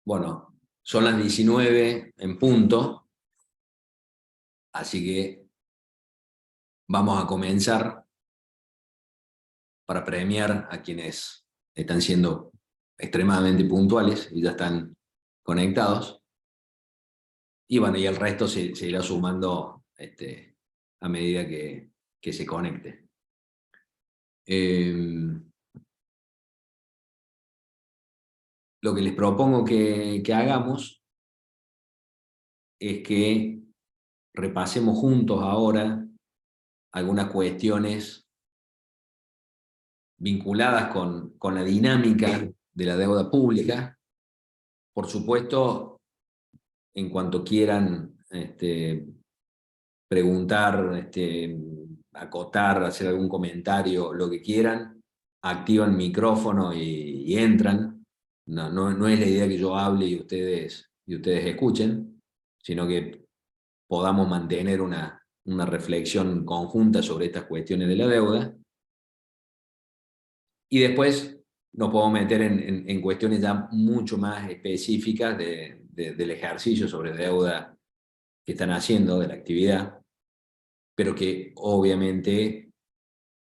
Bueno, son las 19 en punto, así que vamos a comenzar para premiar a quienes están siendo extremadamente puntuales y ya están conectados. Y bueno, y el resto se irá sumando a medida que se conecte. Lo que les propongo que hagamos es que repasemos juntos ahora algunas cuestiones vinculadas con la dinámica de la deuda pública. Por supuesto, en cuanto quieran preguntar, acotar, hacer algún comentario, lo que quieran, activan micrófono y entran. No es la idea que yo hable y ustedes escuchen, sino que podamos mantener una reflexión conjunta sobre estas cuestiones de la deuda. Y después nos podemos meter en cuestiones ya mucho más específicas del ejercicio sobre deuda que están haciendo, de la actividad, pero que obviamente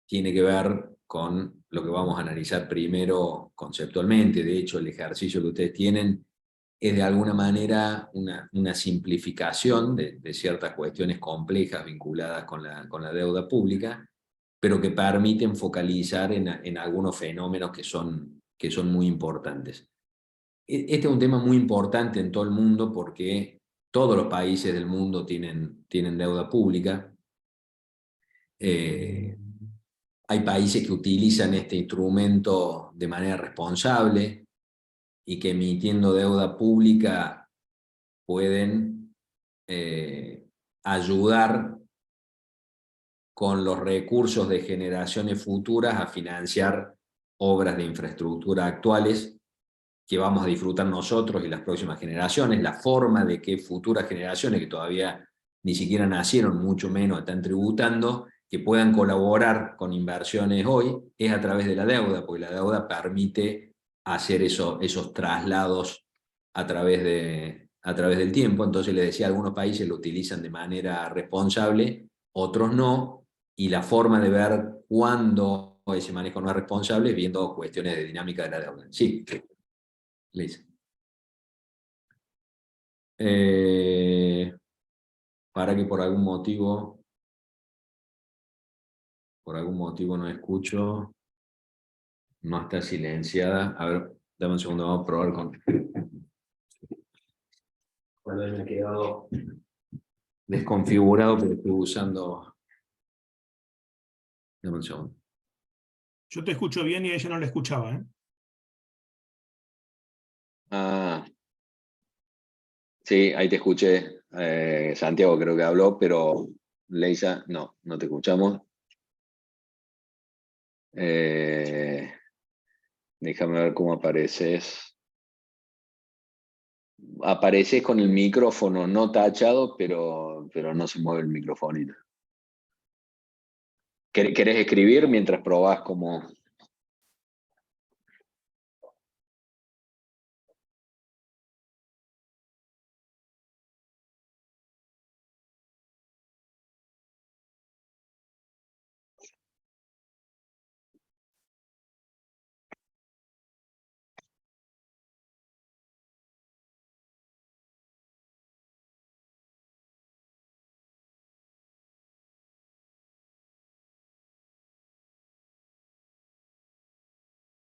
tiene que ver con lo que vamos a analizar primero conceptualmente. De hecho, el ejercicio que ustedes tienen es de alguna manera una simplificación de ciertas cuestiones complejas vinculadas con la deuda pública, pero que permiten focalizar en algunos fenómenos que son muy importantes. Este es un tema muy importante en todo el mundo porque todos los países del mundo tienen deuda pública. Hay países que utilizan este instrumento de manera responsable y que emitiendo deuda pública pueden ayudar con los recursos de generaciones futuras a financiar obras de infraestructura actuales que vamos a disfrutar nosotros y las próximas generaciones. La forma de que futuras generaciones que todavía ni siquiera nacieron, mucho menos están tributando, que puedan colaborar con inversiones hoy, es a través de la deuda, porque la deuda permite hacer esos traslados a través del tiempo. Entonces les decía, algunos países lo utilizan de manera responsable, otros no, y la forma de ver cuándo ese manejo no es responsable es viendo cuestiones de dinámica de la deuda. Sí, Liz. Para que por algún motivo no escucho, no está silenciada. A ver, dame un segundo, vamos a probar con... Bueno, me ha quedado desconfigurado, pero estoy usando... Dame un segundo. Yo te escucho bien y a ella no la escuchaba, ¿eh? Ah, sí, ahí te escuché. Santiago creo que habló, pero Leisa, no te escuchamos. Déjame ver cómo apareces. Apareces con el micrófono no tachado, pero no se mueve el microfonito. ¿Querés escribir mientras probás cómo?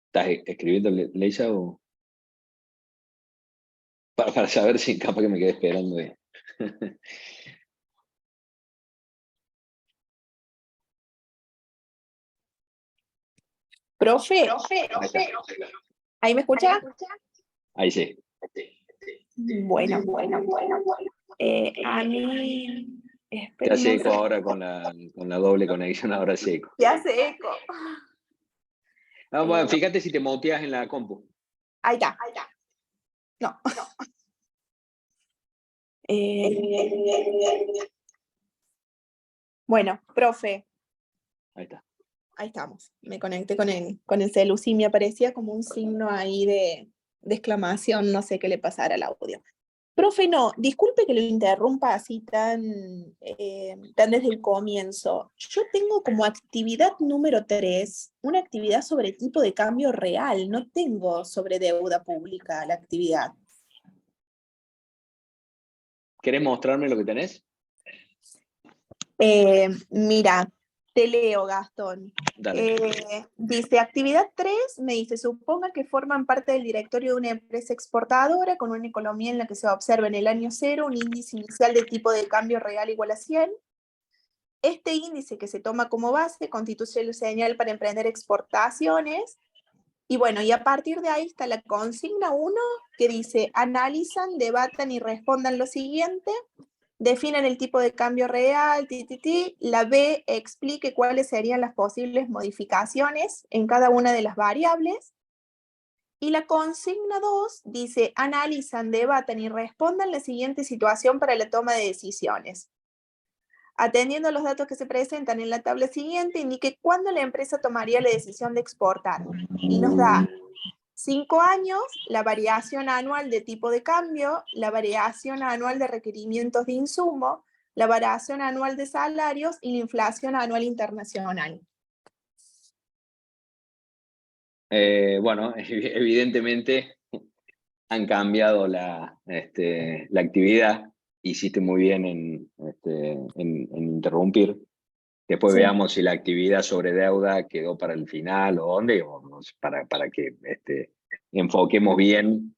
¿Estás escribiendo, Leisa? O... Para saber si capaz que me quedé esperando. Profe, ¿ahí me escucha? Ahí sí. Bueno. A mí... Te hace eco ahora con la doble conexión, ahora hace eco. Ya hace eco. Ah, bueno, fíjate si te muteas en la compu. Ahí está. No. Bueno, profe. Ahí está. Ahí estamos. Me conecté con el celu. Sí, me aparecía como un signo ahí de de exclamación, no sé qué le pasará al audio. Profe, no, disculpe que lo interrumpa así tan desde el comienzo. Yo tengo como actividad número 3 una actividad sobre tipo de cambio real, no tengo sobre deuda pública la actividad. ¿Querés mostrarme lo que tenés? Mira, te leo, Gastón. Dale. Dice, actividad 3, me dice, suponga que forman parte del directorio de una empresa exportadora con una economía en la que se observa en el año 0 un índice inicial de tipo de cambio real igual a 100. Este índice que se toma como base constituye el señal para emprender exportaciones. Y bueno, y a partir de ahí está la consigna 1 que dice, analizan, debatan y respondan lo siguiente. Definan el tipo de cambio real, la B explique cuáles serían las posibles modificaciones en cada una de las variables. Y la consigna 2 dice, analizan, debatan y respondan la siguiente situación para la toma de decisiones. Atendiendo a los datos que se presentan en la tabla siguiente, indique cuándo la empresa tomaría la decisión de exportar. Y nos da 5 años, la variación anual de tipo de cambio, la variación anual de requerimientos de insumo, la variación anual de salarios y la inflación anual internacional. Bueno, evidentemente han cambiado la actividad. Hiciste muy bien en interrumpir. Después Sí. veamos si la actividad sobre deuda quedó para el final o dónde, o para que enfoquemos bien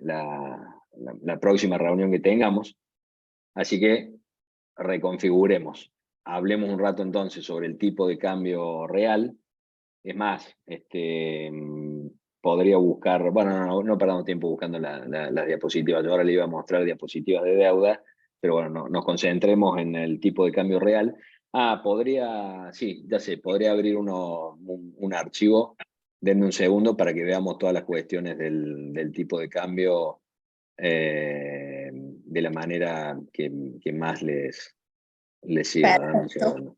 la próxima reunión que tengamos. Así que reconfiguremos. Hablemos un rato entonces sobre el tipo de cambio real. Es más, podría buscar, bueno, no perdamos tiempo buscando las diapositivas. Yo ahora le iba a mostrar diapositivas de deuda, pero bueno, nos concentremos en el tipo de cambio real. Sí, ya sé, podría abrir un archivo. Denme un segundo para que veamos todas las cuestiones del tipo de cambio de la manera que más les sirva. Dame un Perfecto. segundo.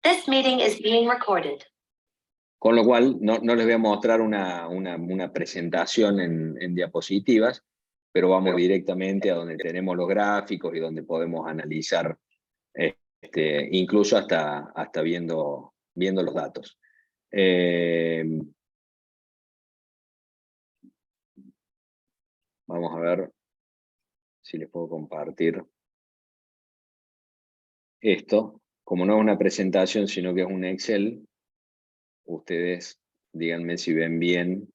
This meeting is being recorded. Con lo cual, no les voy a mostrar una presentación en diapositivas, pero vamos directamente a donde tenemos los gráficos y donde podemos analizar, incluso hasta viendo los datos. Vamos a ver si les puedo compartir esto. Como no es una presentación, sino que es un Excel, ustedes díganme si ven bien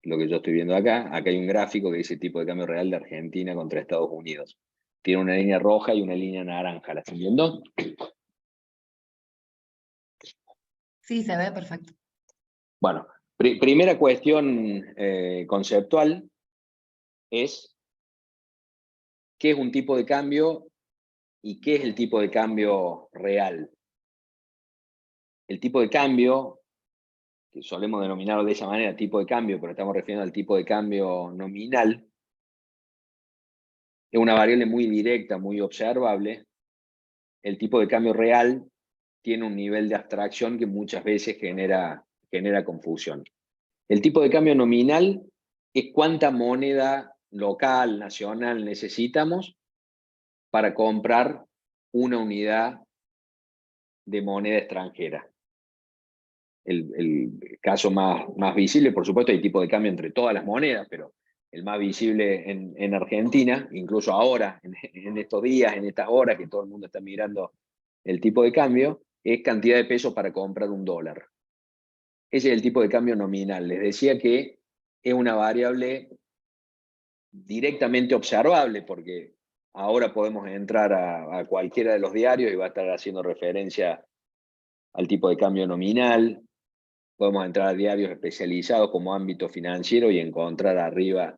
lo que yo estoy viendo acá. Acá hay un gráfico que dice tipo de cambio real de Argentina contra Estados Unidos. Tiene una línea roja y una línea naranja. ¿La están viendo? Sí, se ve perfecto. Bueno, primera cuestión conceptual es qué es un tipo de cambio y qué es el tipo de cambio real. El tipo de cambio, que solemos denominarlo de esa manera, tipo de cambio, pero estamos refiriendo al tipo de cambio nominal, es una variable muy directa, muy observable. El tipo de cambio real tiene un nivel de abstracción que muchas veces genera confusión. El tipo de cambio nominal es cuánta moneda local, nacional necesitamos para comprar una unidad de moneda extranjera. El caso más visible, por supuesto, hay tipo de cambio entre todas las monedas, pero el más visible en Argentina, incluso ahora, en estos días, en estas horas que todo el mundo está mirando el tipo de cambio, es cantidad de pesos para comprar un dólar. Ese es el tipo de cambio nominal. Les decía que es una variable directamente observable, porque ahora podemos entrar a cualquiera de los diarios y va a estar haciendo referencia al tipo de cambio nominal. Podemos entrar a diarios especializados como ámbito financiero y encontrar arriba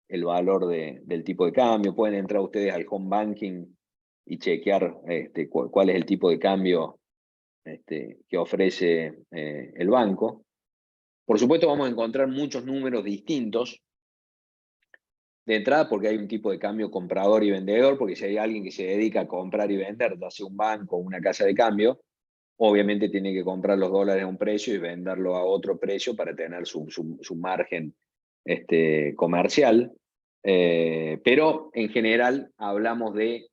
el valor del tipo de cambio. Pueden entrar ustedes al home banking y chequear cuál es el tipo de cambio que ofrece el banco. Por supuesto, vamos a encontrar muchos números distintos. De entrada, porque hay un tipo de cambio comprador y vendedor, porque si hay alguien que se dedica a comprar y vender, ya sea un banco o una casa de cambio, obviamente tiene que comprar los dólares a un precio y venderlo a otro precio para tener su margen comercial. Pero en general hablamos de,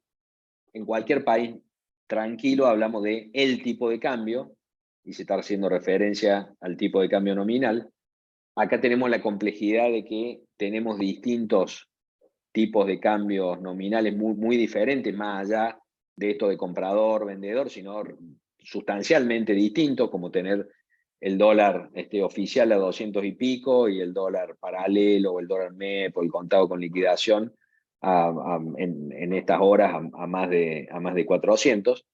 en cualquier país tranquilo, hablamos de el tipo de cambio, y se está haciendo referencia al tipo de cambio nominal. Acá tenemos la complejidad de que tenemos distintos tipos de cambios nominales muy diferentes, más allá de esto de comprador, vendedor, sino sustancialmente distintos, como tener el dólar oficial a 200 y pico y el dólar paralelo o el dólar MEP o el contado con liquidación en estas horas a más de 400.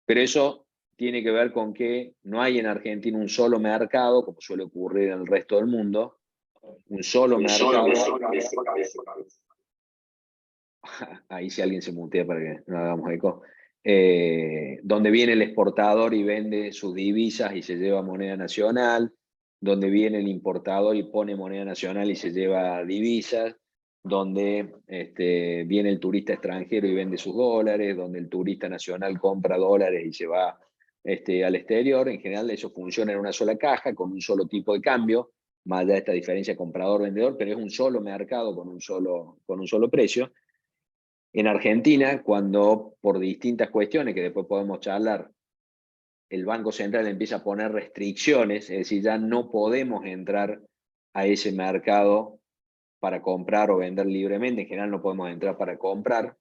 Pero eso tiene que ver con que no hay en Argentina un solo mercado, como suele ocurrir en el resto del mundo, un solo mercado. Ahí si alguien se mutea para que no hagamos eco. Donde viene el exportador y vende sus divisas y se lleva moneda nacional, donde viene el importador y pone moneda nacional y se lleva divisas, donde viene el turista extranjero y vende sus dólares, donde el turista nacional compra dólares y se va al exterior. En general eso funciona en una sola caja, con un solo tipo de cambio, más allá de esta diferencia comprador-vendedor, pero es un solo mercado con un solo precio. En Argentina, cuando por distintas cuestiones que después podemos charlar, el Banco Central empieza a poner restricciones, es decir, ya no podemos entrar a ese mercado para comprar o vender libremente, en general no podemos entrar para comprar,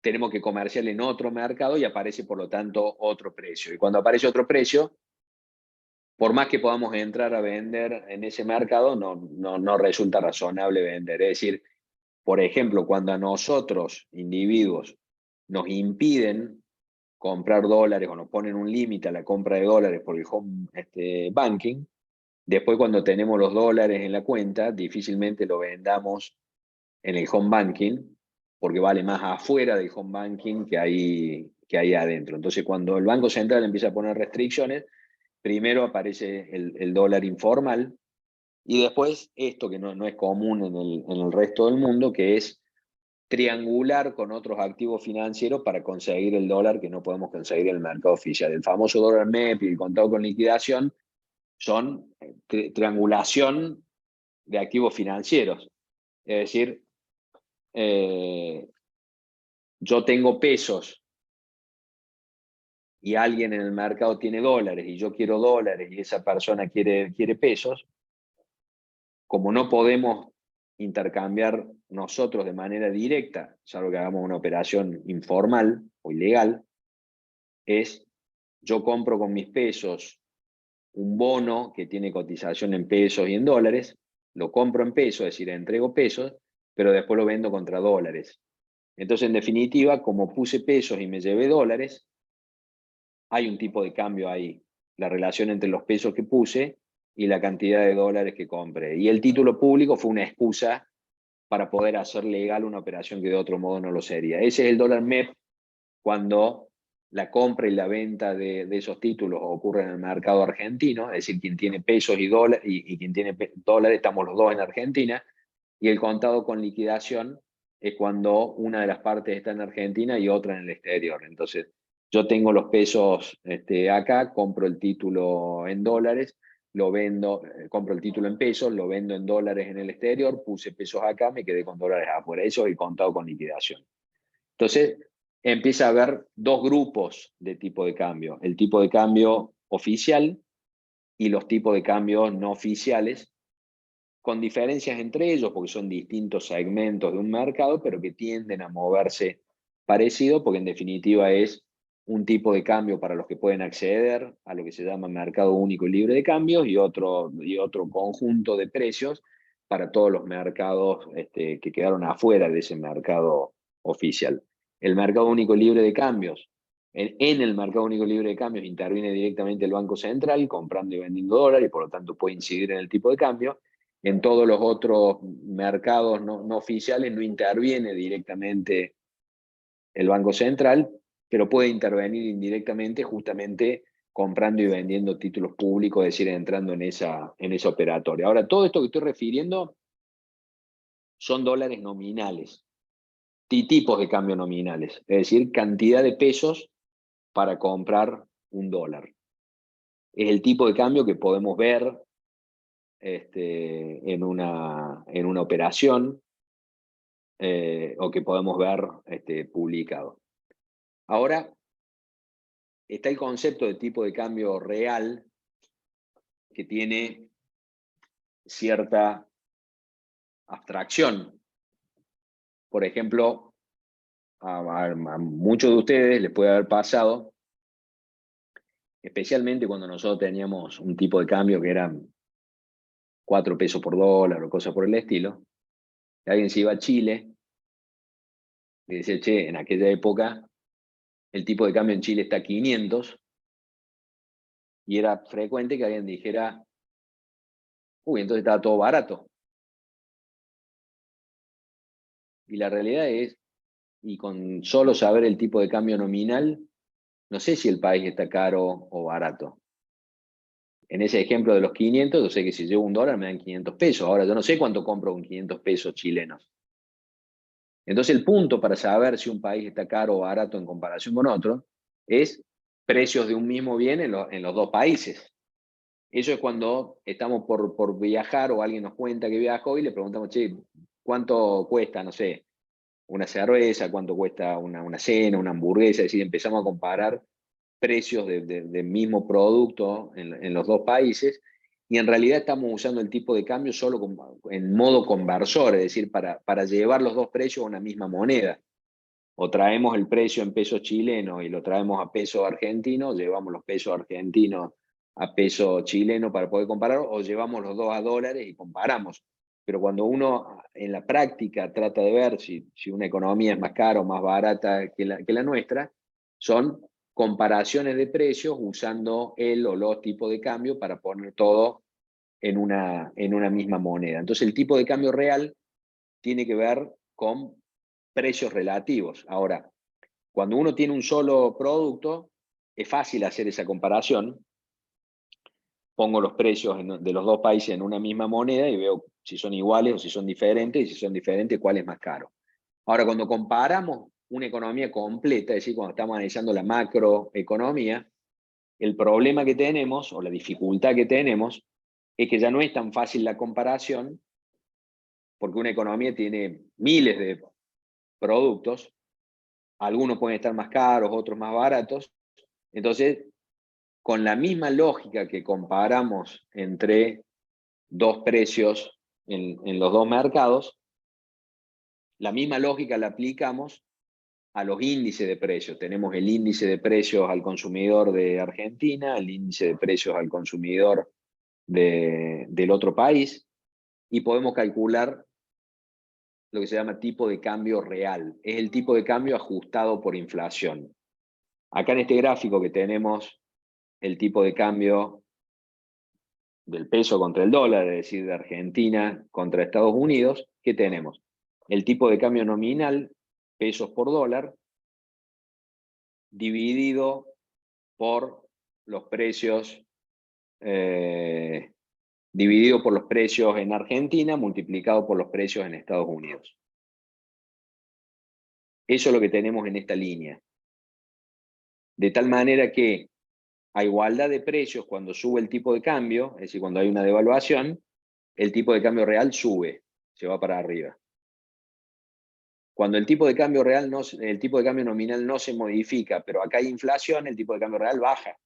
tenemos que comerciar en otro mercado y aparece por lo tanto otro precio. Y cuando aparece otro precio, por más que podamos entrar a vender en ese mercado, no resulta razonable vender. Es decir, por ejemplo, cuando a nosotros, individuos, nos impiden comprar dólares o nos ponen un límite a la compra de dólares por el home banking, después cuando tenemos los dólares en la cuenta, difícilmente lo vendamos en el home banking, porque vale más afuera del home banking que ahí adentro. Entonces, cuando el Banco Central empieza a poner restricciones, primero aparece el dólar informal, y después esto que no es común en el resto del mundo, que es triangular con otros activos financieros para conseguir el dólar que no podemos conseguir en el mercado oficial. El famoso dólar MEP y el contado con liquidación son triangulación de activos financieros. Es decir, yo tengo pesos y alguien en el mercado tiene dólares y yo quiero dólares y esa persona quiere pesos, como no podemos intercambiar nosotros de manera directa, salvo que hagamos una operación informal o ilegal, es yo compro con mis pesos un bono que tiene cotización en pesos y en dólares, lo compro en pesos, es decir, entrego pesos, pero después lo vendo contra dólares. Entonces, en definitiva, como puse pesos y me llevé dólares, hay un tipo de cambio ahí, la relación entre los pesos que puse y la cantidad de dólares que compré. Y el título público fue una excusa para poder hacer legal una operación que de otro modo no lo sería. Ese es el dólar MEP cuando la compra y la venta de esos títulos ocurre en el mercado argentino, es decir, quien tiene pesos y dólares y quien tiene dólares, estamos los dos en Argentina, y el contado con liquidación es cuando una de las partes está en Argentina y otra en el exterior. Entonces, yo tengo los pesos acá, compro el título en dólares, lo vendo, compro el título en pesos, lo vendo en dólares en el exterior, puse pesos acá, me quedé con dólares afuera. Eso es el contado con liquidación. Entonces, empieza a haber dos grupos de tipo de cambio. El tipo de cambio oficial y los tipos de cambio no oficiales, con diferencias entre ellos, porque son distintos segmentos de un mercado, pero que tienden a moverse parecido, porque en definitiva es un tipo de cambio para los que pueden acceder a lo que se llama mercado único y libre de cambios, y otro conjunto de precios para todos los mercados que quedaron afuera de ese mercado oficial. El mercado único y libre de cambios, en el mercado único y libre de cambios interviene directamente el Banco Central comprando y vendiendo dólares, y por lo tanto puede incidir en el tipo de cambio. En todos los otros mercados no oficiales no interviene directamente el Banco Central, pero puede intervenir indirectamente justamente comprando y vendiendo títulos públicos, es decir, entrando en esa operatoria. Ahora, todo esto que estoy refiriendo son dólares nominales, tipos de cambio nominales, es decir, cantidad de pesos para comprar $1. Es el tipo de cambio que podemos ver en una operación o que podemos ver publicado. Ahora, está el concepto de tipo de cambio real que tiene cierta abstracción. Por ejemplo, a muchos de ustedes les puede haber pasado, especialmente cuando nosotros teníamos un tipo de cambio que eran 4 pesos por dólar o cosas por el estilo, que alguien se iba a Chile y decía, che, en aquella época el tipo de cambio en Chile está a 500, y era frecuente que alguien dijera, uy, entonces estaba todo barato. Y la realidad es, y con solo saber el tipo de cambio nominal, no sé si el país está caro o barato. En ese ejemplo de los 500, yo sé que si llevo $1 me dan 500 pesos. Ahora, yo no sé cuánto compro con 500 pesos chilenos. Entonces, el punto para saber si un país está caro o barato en comparación con otro es precios de un mismo bien en los dos países. Eso es cuando estamos por viajar o alguien nos cuenta que viajó y le preguntamos, che, ¿cuánto cuesta, no sé, una cerveza? ¿Cuánto cuesta una cena, una hamburguesa? Es decir, empezamos a comparar precios del mismo producto en los dos países, y en realidad estamos usando el tipo de cambio solo en modo conversor, es decir, para llevar los dos precios a una misma moneda. O traemos el precio en pesos chilenos y lo traemos a pesos argentinos, llevamos los pesos argentinos a peso chileno para poder comparar, o llevamos los dos a dólares y comparamos. Pero cuando uno en la práctica trata de ver si una economía es más cara o más barata que la nuestra, son comparaciones de precios usando el o los tipos de cambio para poner todo en una misma moneda. Entonces el tipo de cambio real tiene que ver con precios relativos. Ahora, cuando uno tiene un solo producto, es fácil hacer esa comparación. Pongo los precios de los dos países en una misma moneda y veo si son iguales o si son diferentes, y si son diferentes, cuál es más caro. Ahora, cuando comparamos una economía completa, es decir, cuando estamos analizando la macroeconomía, el problema que tenemos, o la dificultad que tenemos, es que ya no es tan fácil la comparación, porque una economía tiene miles de productos, algunos pueden estar más caros, otros más baratos. Entonces, con la misma lógica que comparamos entre dos precios en los dos mercados, la misma lógica la aplicamos a los índices de precios. Tenemos el índice de precios al consumidor de Argentina, el índice de precios al consumidor del otro país, y podemos calcular lo que se llama tipo de cambio real. Es el tipo de cambio ajustado por inflación. Acá en este gráfico que tenemos el tipo de cambio del peso contra el dólar, es decir, de Argentina contra Estados Unidos, ¿qué tenemos? El tipo de cambio nominal, pesos por dólar, dividido por los precios, dividido por los precios en Argentina, multiplicado por los precios en Estados Unidos. Eso es lo que tenemos en esta línea. De tal manera que a igualdad de precios, cuando sube el tipo de cambio, es decir, cuando hay una devaluación, el tipo de cambio real sube, se va para arriba. Cuando el tipo de cambio real el tipo de cambio nominal no se modifica, pero acá hay inflación, el tipo de cambio real baja.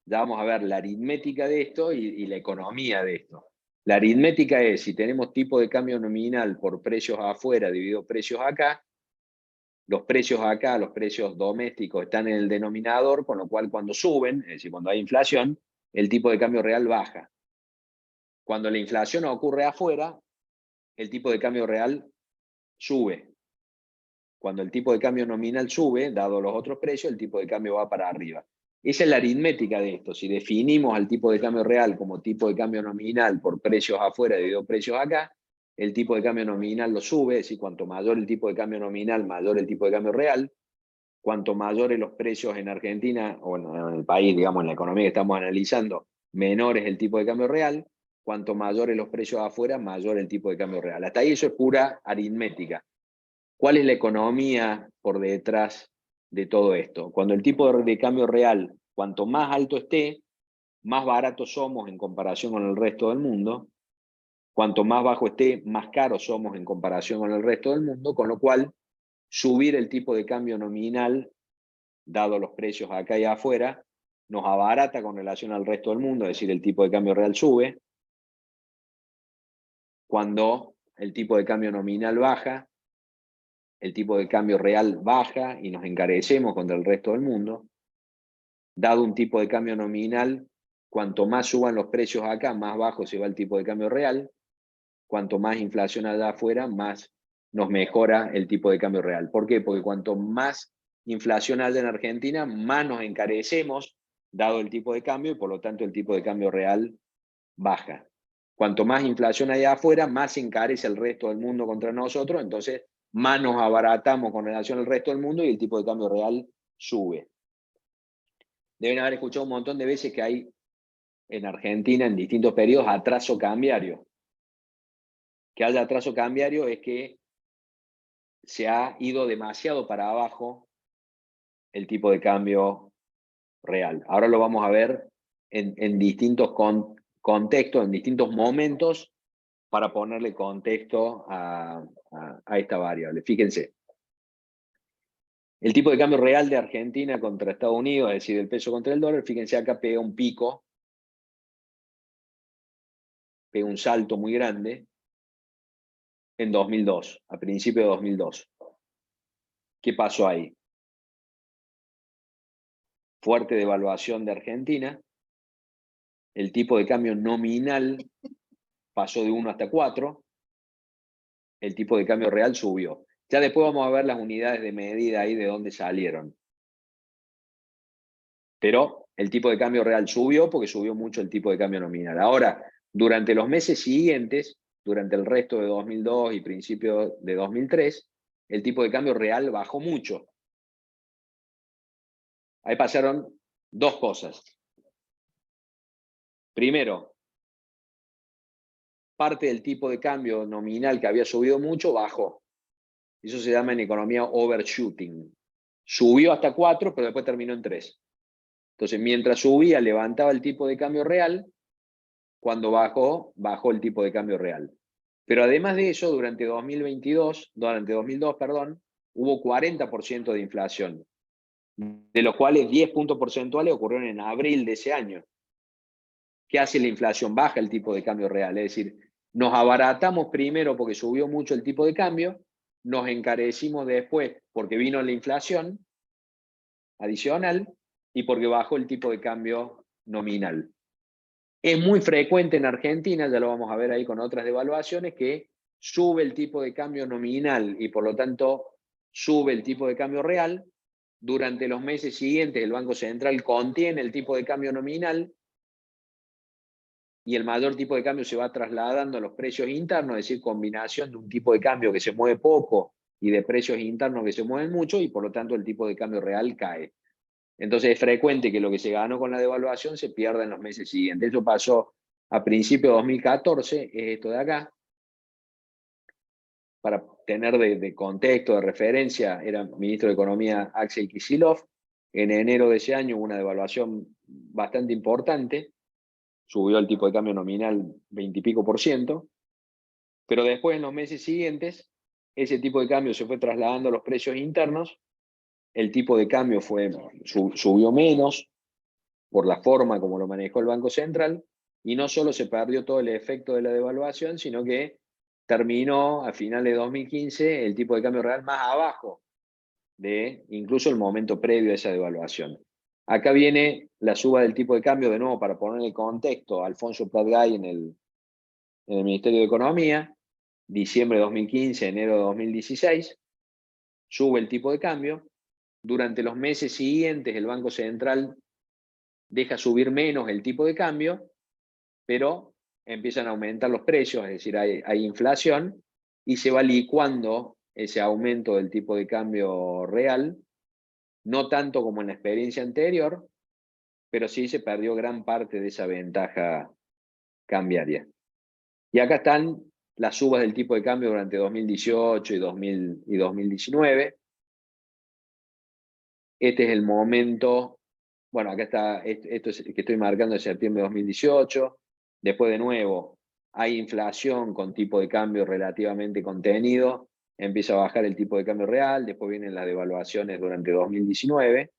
Ya vamos a ver la aritmética de esto y la economía de esto. La aritmética es, si tenemos tipo de cambio nominal por precios afuera dividido precios acá, los precios domésticos están en el denominador, con lo cual cuando suben, es decir, cuando hay inflación, el tipo de cambio real baja. Cuando la inflación ocurre afuera, el tipo de cambio real sube. Cuando el tipo de cambio nominal sube, dado los otros precios, el tipo de cambio va para arriba. Esa es la aritmética de esto. Si definimos al tipo de cambio real como tipo de cambio nominal por precios afuera dividido precios acá, el tipo de cambio nominal lo sube, es decir, cuanto mayor el tipo de cambio nominal, mayor el tipo de cambio real. Cuanto mayores los precios en Argentina, o en el país, digamos, en la economía que estamos analizando, menor es el tipo de cambio real. Cuanto mayores los precios afuera, mayor el tipo de cambio real. Hasta ahí eso es pura aritmética. ¿Cuál es la economía por detrás de todo esto. Cuando el tipo de cambio real, cuanto más alto esté, más baratos somos en comparación con el resto del mundo. Cuanto más bajo esté, más caros somos en comparación con el resto del mundo, con lo cual subir el tipo de cambio nominal, dado los precios acá y afuera, nos abarata con relación al resto del mundo, es decir, el tipo de cambio real sube. Cuando el tipo de cambio nominal baja, el tipo de cambio real baja y nos encarecemos contra el resto del mundo. Dado un tipo de cambio nominal, cuanto más suban los precios acá, más bajo se va el tipo de cambio real. Cuanto más inflación allá afuera, más nos mejora el tipo de cambio real. ¿Por qué? Porque cuanto más inflación haya en Argentina, más nos encarecemos, dado el tipo de cambio, y por lo tanto el tipo de cambio real baja. Cuanto más inflación hay afuera, más se encarece el resto del mundo contra nosotros, entonces más nos abaratamos con relación al resto del mundo y el tipo de cambio real sube. Deben haber escuchado un montón de veces que hay en Argentina, en distintos periodos, atraso cambiario. Que haya atraso cambiario es que se ha ido demasiado para abajo el tipo de cambio real. Ahora lo vamos a ver en distintos contextos, en distintos momentos, para ponerle contexto a esta variable. Fíjense. El tipo de cambio real de Argentina contra Estados Unidos, es decir, el peso contra el dólar, fíjense acá pega un pico, pega un salto muy grande en 2002, a principios de 2002. ¿Qué pasó ahí? Fuerte devaluación de Argentina, el tipo de cambio nominal pasó de 1 hasta 4, el tipo de cambio real subió. Ya después vamos a ver las unidades de medida ahí de dónde salieron. Pero el tipo de cambio real subió porque subió mucho el tipo de cambio nominal. Ahora, durante los meses siguientes, durante el resto de 2002 y principio de 2003, el tipo de cambio real bajó mucho. Ahí pasaron dos cosas. Primero, parte del tipo de cambio nominal que había subido mucho bajó. Eso se llama en economía overshooting. Subió hasta 4, pero después terminó en 3. Entonces, mientras subía, levantaba el tipo de cambio real. Cuando bajó, bajó el tipo de cambio real. Pero además de eso, durante 2002, hubo 40% de inflación, de los cuales 10 puntos porcentuales ocurrieron en abril de ese año. ¿Qué hace la inflación? Baja el tipo de cambio real, es decir, nos abaratamos primero porque subió mucho el tipo de cambio, nos encarecimos después porque vino la inflación adicional y porque bajó el tipo de cambio nominal. Es muy frecuente en Argentina, ya lo vamos a ver ahí con otras devaluaciones, que sube el tipo de cambio nominal y por lo tanto sube el tipo de cambio real. Durante los meses siguientes el Banco Central contiene el tipo de cambio nominal y el mayor tipo de cambio se va trasladando a los precios internos, es decir, combinación de un tipo de cambio que se mueve poco y de precios internos que se mueven mucho y por lo tanto el tipo de cambio real cae. Entonces es frecuente que lo que se ganó con la devaluación se pierda en los meses siguientes. Eso pasó a principios de 2014, es esto de acá. Para tener de contexto, de referencia, era ministro de Economía Axel Kicillof. En enero de ese año hubo una devaluación bastante importante. Subió el tipo de cambio nominal 20 y pico %. Pero después, en los meses siguientes, ese tipo de cambio se fue trasladando a los precios internos. El tipo de cambio subió menos por la forma como lo manejó el Banco Central, y no solo se perdió todo el efecto de la devaluación, sino que terminó a finales de 2015 el tipo de cambio real más abajo de incluso el momento previo a esa devaluación. Acá viene la suba del tipo de cambio, de nuevo, para ponerle contexto, Alfonso Prat-Gay en el Ministerio de Economía, diciembre de 2015, enero de 2016, sube el tipo de cambio. Durante los meses siguientes el Banco Central deja subir menos el tipo de cambio, pero empiezan a aumentar los precios, es decir, hay inflación, y se va licuando ese aumento del tipo de cambio real, no tanto como en la experiencia anterior, pero sí se perdió gran parte de esa ventaja cambiaria. Y acá están las subas del tipo de cambio durante 2018 y 2019. Este es el momento, bueno, acá está, esto es el que estoy marcando de septiembre de 2018. Después de nuevo, hay inflación con tipo de cambio relativamente contenido, empieza a bajar el tipo de cambio real, después vienen las devaluaciones durante 2019.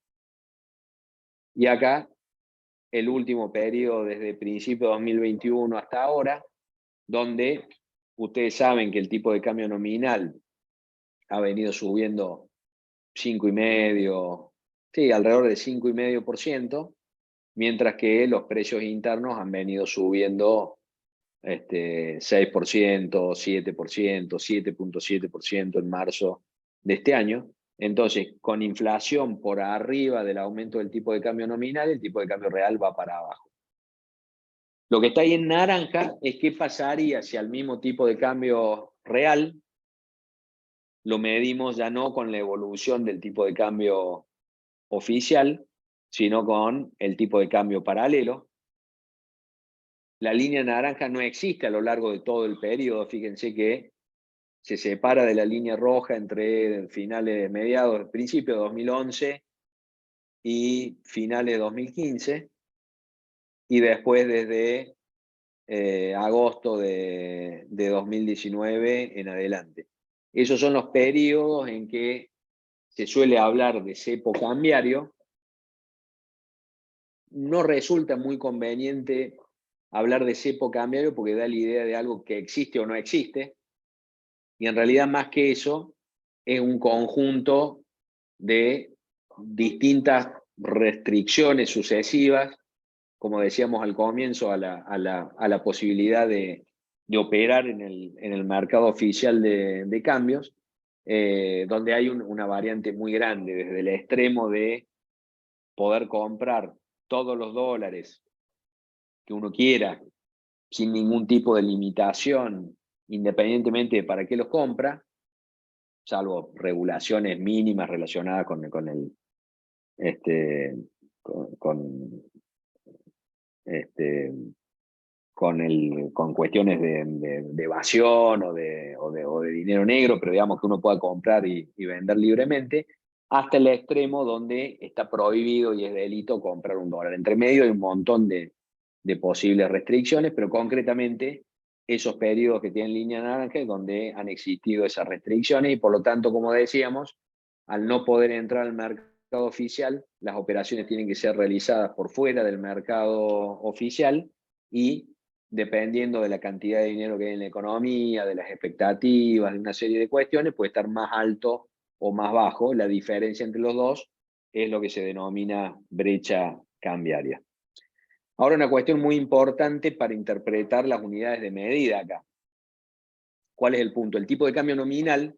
Y acá, el último periodo desde principio de 2021 hasta ahora, donde ustedes saben que el tipo de cambio nominal ha venido subiendo 5,5%, sí, alrededor de 5,5%, mientras que los precios internos han venido subiendo 6%, 7%, 7,7% en marzo de este año. Entonces, con inflación por arriba del aumento del tipo de cambio nominal, el tipo de cambio real va para abajo. Lo que está ahí en naranja es qué pasaría si al mismo tipo de cambio real lo medimos ya no con la evolución del tipo de cambio oficial, sino con el tipo de cambio paralelo. La línea naranja no existe a lo largo de todo el periodo. Fíjense que se separa de la línea roja entre finales, mediados, principios de 2011 y finales de 2015, y después desde agosto de 2019 en adelante. Esos son los periodos en que se suele hablar de cepo cambiario. No resulta muy conveniente hablar de cepo cambiario porque da la idea de algo que existe o no existe, y en realidad más que eso es un conjunto de distintas restricciones sucesivas, como decíamos al comienzo, a la posibilidad de operar en el mercado oficial de cambios, donde hay una variante muy grande, desde el extremo de poder comprar todos los dólares que uno quiera, sin ningún tipo de limitación, independientemente de para qué los compra, salvo regulaciones mínimas relacionadas con cuestiones de evasión o de dinero negro, pero digamos que uno pueda comprar y vender libremente, hasta el extremo donde está prohibido y es delito comprar un dólar. Entre medio hay un montón de posibles restricciones, pero concretamente esos periodos que tienen línea naranja es donde han existido esas restricciones, y por lo tanto, como decíamos, al no poder entrar al mercado oficial, las operaciones tienen que ser realizadas por fuera del mercado oficial, y dependiendo de la cantidad de dinero que hay en la economía, de las expectativas, de una serie de cuestiones, puede estar más alto o más bajo. La diferencia entre los dos es lo que se denomina brecha cambiaria. Ahora, una cuestión muy importante para interpretar las unidades de medida acá. ¿Cuál es el punto? El tipo de cambio nominal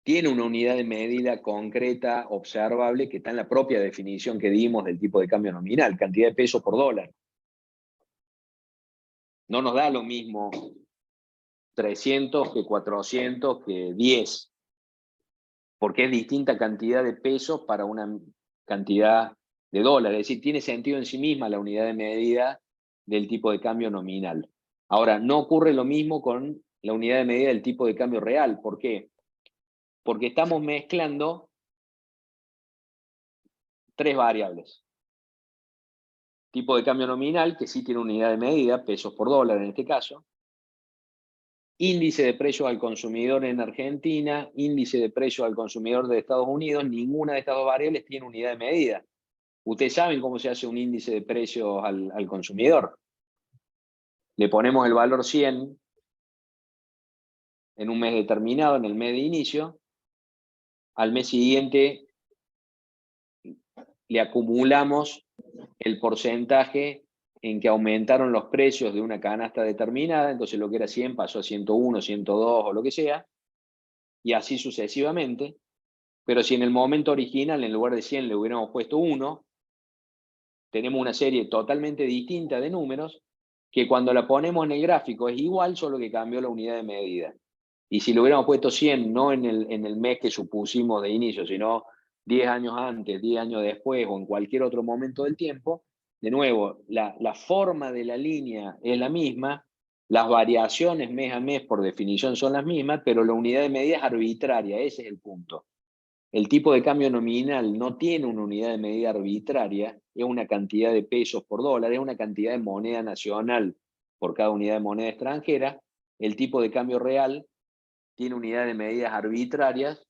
tiene una unidad de medida concreta, observable, que está en la propia definición que dimos del tipo de cambio nominal, cantidad de pesos por dólar. No nos da lo mismo 300 que 400 que 10, porque es distinta cantidad de pesos para una cantidad de dólares. Es decir, tiene sentido en sí misma la unidad de medida del tipo de cambio nominal. Ahora, no ocurre lo mismo con la unidad de medida del tipo de cambio real. ¿Por qué? Porque estamos mezclando tres variables. Tipo de cambio nominal, que sí tiene unidad de medida, pesos por dólar en este caso. Índice de precios al consumidor en Argentina, índice de precios al consumidor de Estados Unidos. Ninguna de estas dos variables tiene unidad de medida. Ustedes saben cómo se hace un índice de precios al consumidor. Le ponemos el valor 100 en un mes determinado, en el mes de inicio. Al mes siguiente le acumulamos el porcentaje en que aumentaron los precios de una canasta determinada. Entonces lo que era 100 pasó a 101, 102 o lo que sea, y así sucesivamente. Pero si en el momento original, en lugar de 100, le hubiéramos puesto 1, tenemos una serie totalmente distinta de números, que cuando la ponemos en el gráfico es igual, solo que cambió la unidad de medida. Y si le hubiéramos puesto 100, no en el mes que supusimos de inicio, sino 10 años antes, 10 años después, o en cualquier otro momento del tiempo, de nuevo, la forma de la línea es la misma, las variaciones mes a mes por definición son las mismas, pero la unidad de medida es arbitraria. Ese es el punto. el tipo de cambio nominal no tiene una unidad de medida arbitraria, es una cantidad de pesos por dólar, es una cantidad de moneda nacional por cada unidad de moneda extranjera. El tipo de cambio real tiene unidades de medidas arbitrarias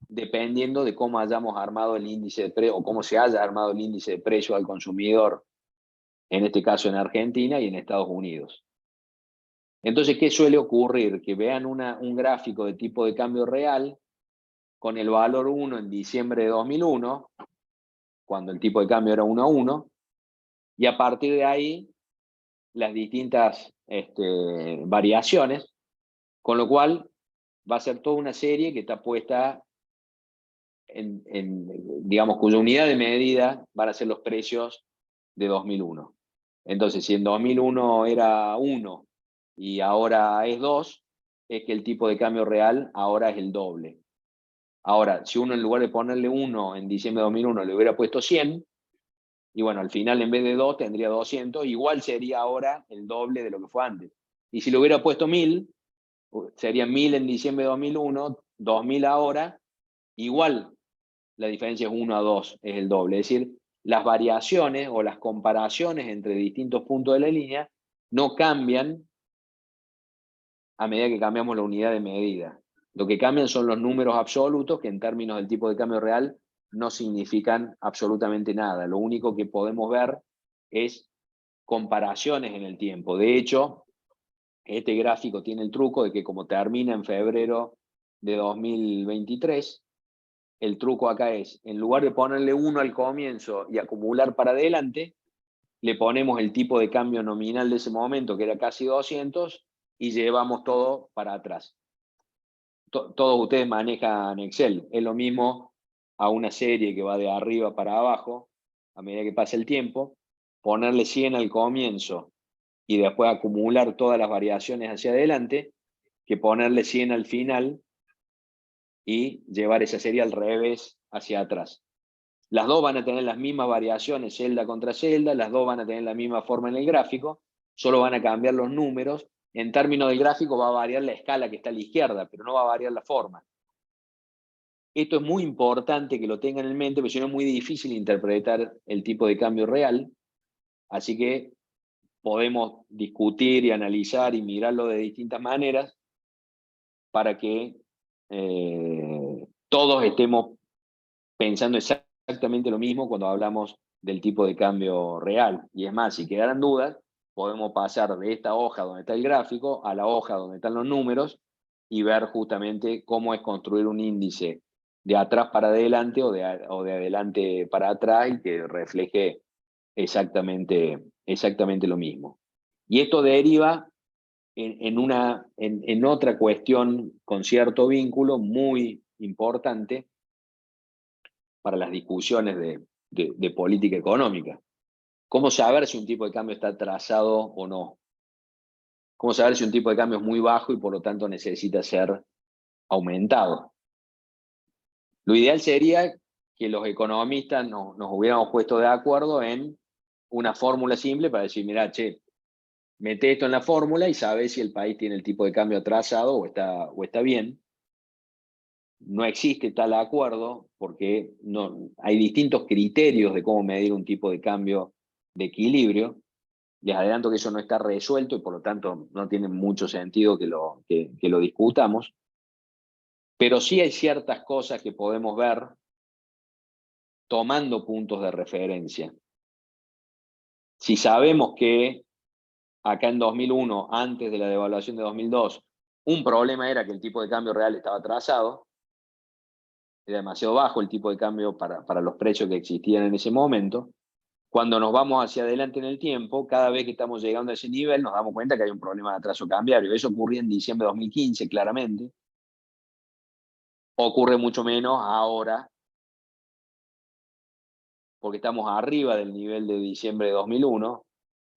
dependiendo de cómo hayamos armado el índice de precio, o cómo se haya armado el índice de precio al consumidor, en este caso en Argentina y en Estados Unidos. Entonces, ¿qué suele ocurrir? Que vean un gráfico de tipo de cambio real con el valor 1 en diciembre de 2001, cuando el tipo de cambio era 1 a 1, y a partir de ahí las distintas variaciones, con lo cual va a ser toda una serie que está puesta digamos, cuya unidad de medida van a ser los precios de 2001. Entonces, si en 2001 era 1 y ahora es 2, es que el tipo de cambio real ahora es el doble. Ahora, si uno en lugar de ponerle 1 en diciembre de 2001 le hubiera puesto 100, y bueno, al final en vez de 2 tendría 200, igual sería ahora el doble de lo que fue antes. Y si le hubiera puesto 1000, sería 1000 en diciembre de 2001, 2000 ahora, igual la diferencia es 1 a 2, es el doble. Es decir, las variaciones o las comparaciones entre distintos puntos de la línea no cambian a medida que cambiamos la unidad de medida. Lo que cambian son los números absolutos, que en términos del tipo de cambio real no significan absolutamente nada. Lo único que podemos ver es comparaciones en el tiempo. De hecho, este gráfico tiene el truco de que como termina en febrero de 2023, el truco acá es, en lugar de ponerle 1 al comienzo y acumular para adelante, le ponemos el tipo de cambio nominal de ese momento, que era casi 200, y llevamos todo para atrás. Todos ustedes manejan Excel. Es lo mismo a una serie que va de arriba para abajo, a medida que pasa el tiempo, ponerle 100 al comienzo y después acumular todas las variaciones hacia adelante, que ponerle 100 al final y llevar esa serie al revés hacia atrás. Las dos van a tener las mismas variaciones, celda contra celda, las dos van a tener la misma forma en el gráfico, solo van a cambiar los números. En términos del gráfico va a variar la escala que está a la izquierda, pero no va a variar la forma. Esto es muy importante que lo tengan en mente, porque si no es muy difícil interpretar el tipo de cambio real, así que podemos discutir y analizar y mirarlo de distintas maneras para que todos estemos pensando exactamente lo mismo cuando hablamos del tipo de cambio real. Y es más, si quedaran dudas, podemos pasar de esta hoja donde está el gráfico a la hoja donde están los números y ver justamente cómo es construir un índice de atrás para adelante o de adelante para atrás y que refleje exactamente lo mismo. Y esto deriva en otra cuestión con cierto vínculo muy importante para las discusiones de política económica. ¿Cómo saber si un tipo de cambio está atrasado o no? ¿Cómo saber si un tipo de cambio es muy bajo y por lo tanto necesita ser aumentado? Lo ideal sería que los economistas nos hubiéramos puesto de acuerdo en una fórmula simple para decir, mira, che, mete esto en la fórmula y sabe si el país tiene el tipo de cambio atrasado o está bien. No existe tal acuerdo porque hay distintos criterios de cómo medir un tipo de cambio de equilibrio. Les adelanto que eso no está resuelto y por lo tanto no tiene mucho sentido que lo discutamos. Pero sí hay ciertas cosas que podemos ver tomando puntos de referencia. Si sabemos que acá en 2001, antes de la devaluación de 2002, un problema era que el tipo de cambio real estaba atrasado, era demasiado bajo el tipo de cambio para los precios que existían en ese momento. Cuando nos vamos hacia adelante en el tiempo, cada vez que estamos llegando a ese nivel, nos damos cuenta que hay un problema de atraso cambiario. Eso ocurría en diciembre de 2015, claramente. Ocurre mucho menos ahora, porque estamos arriba del nivel de diciembre de 2001.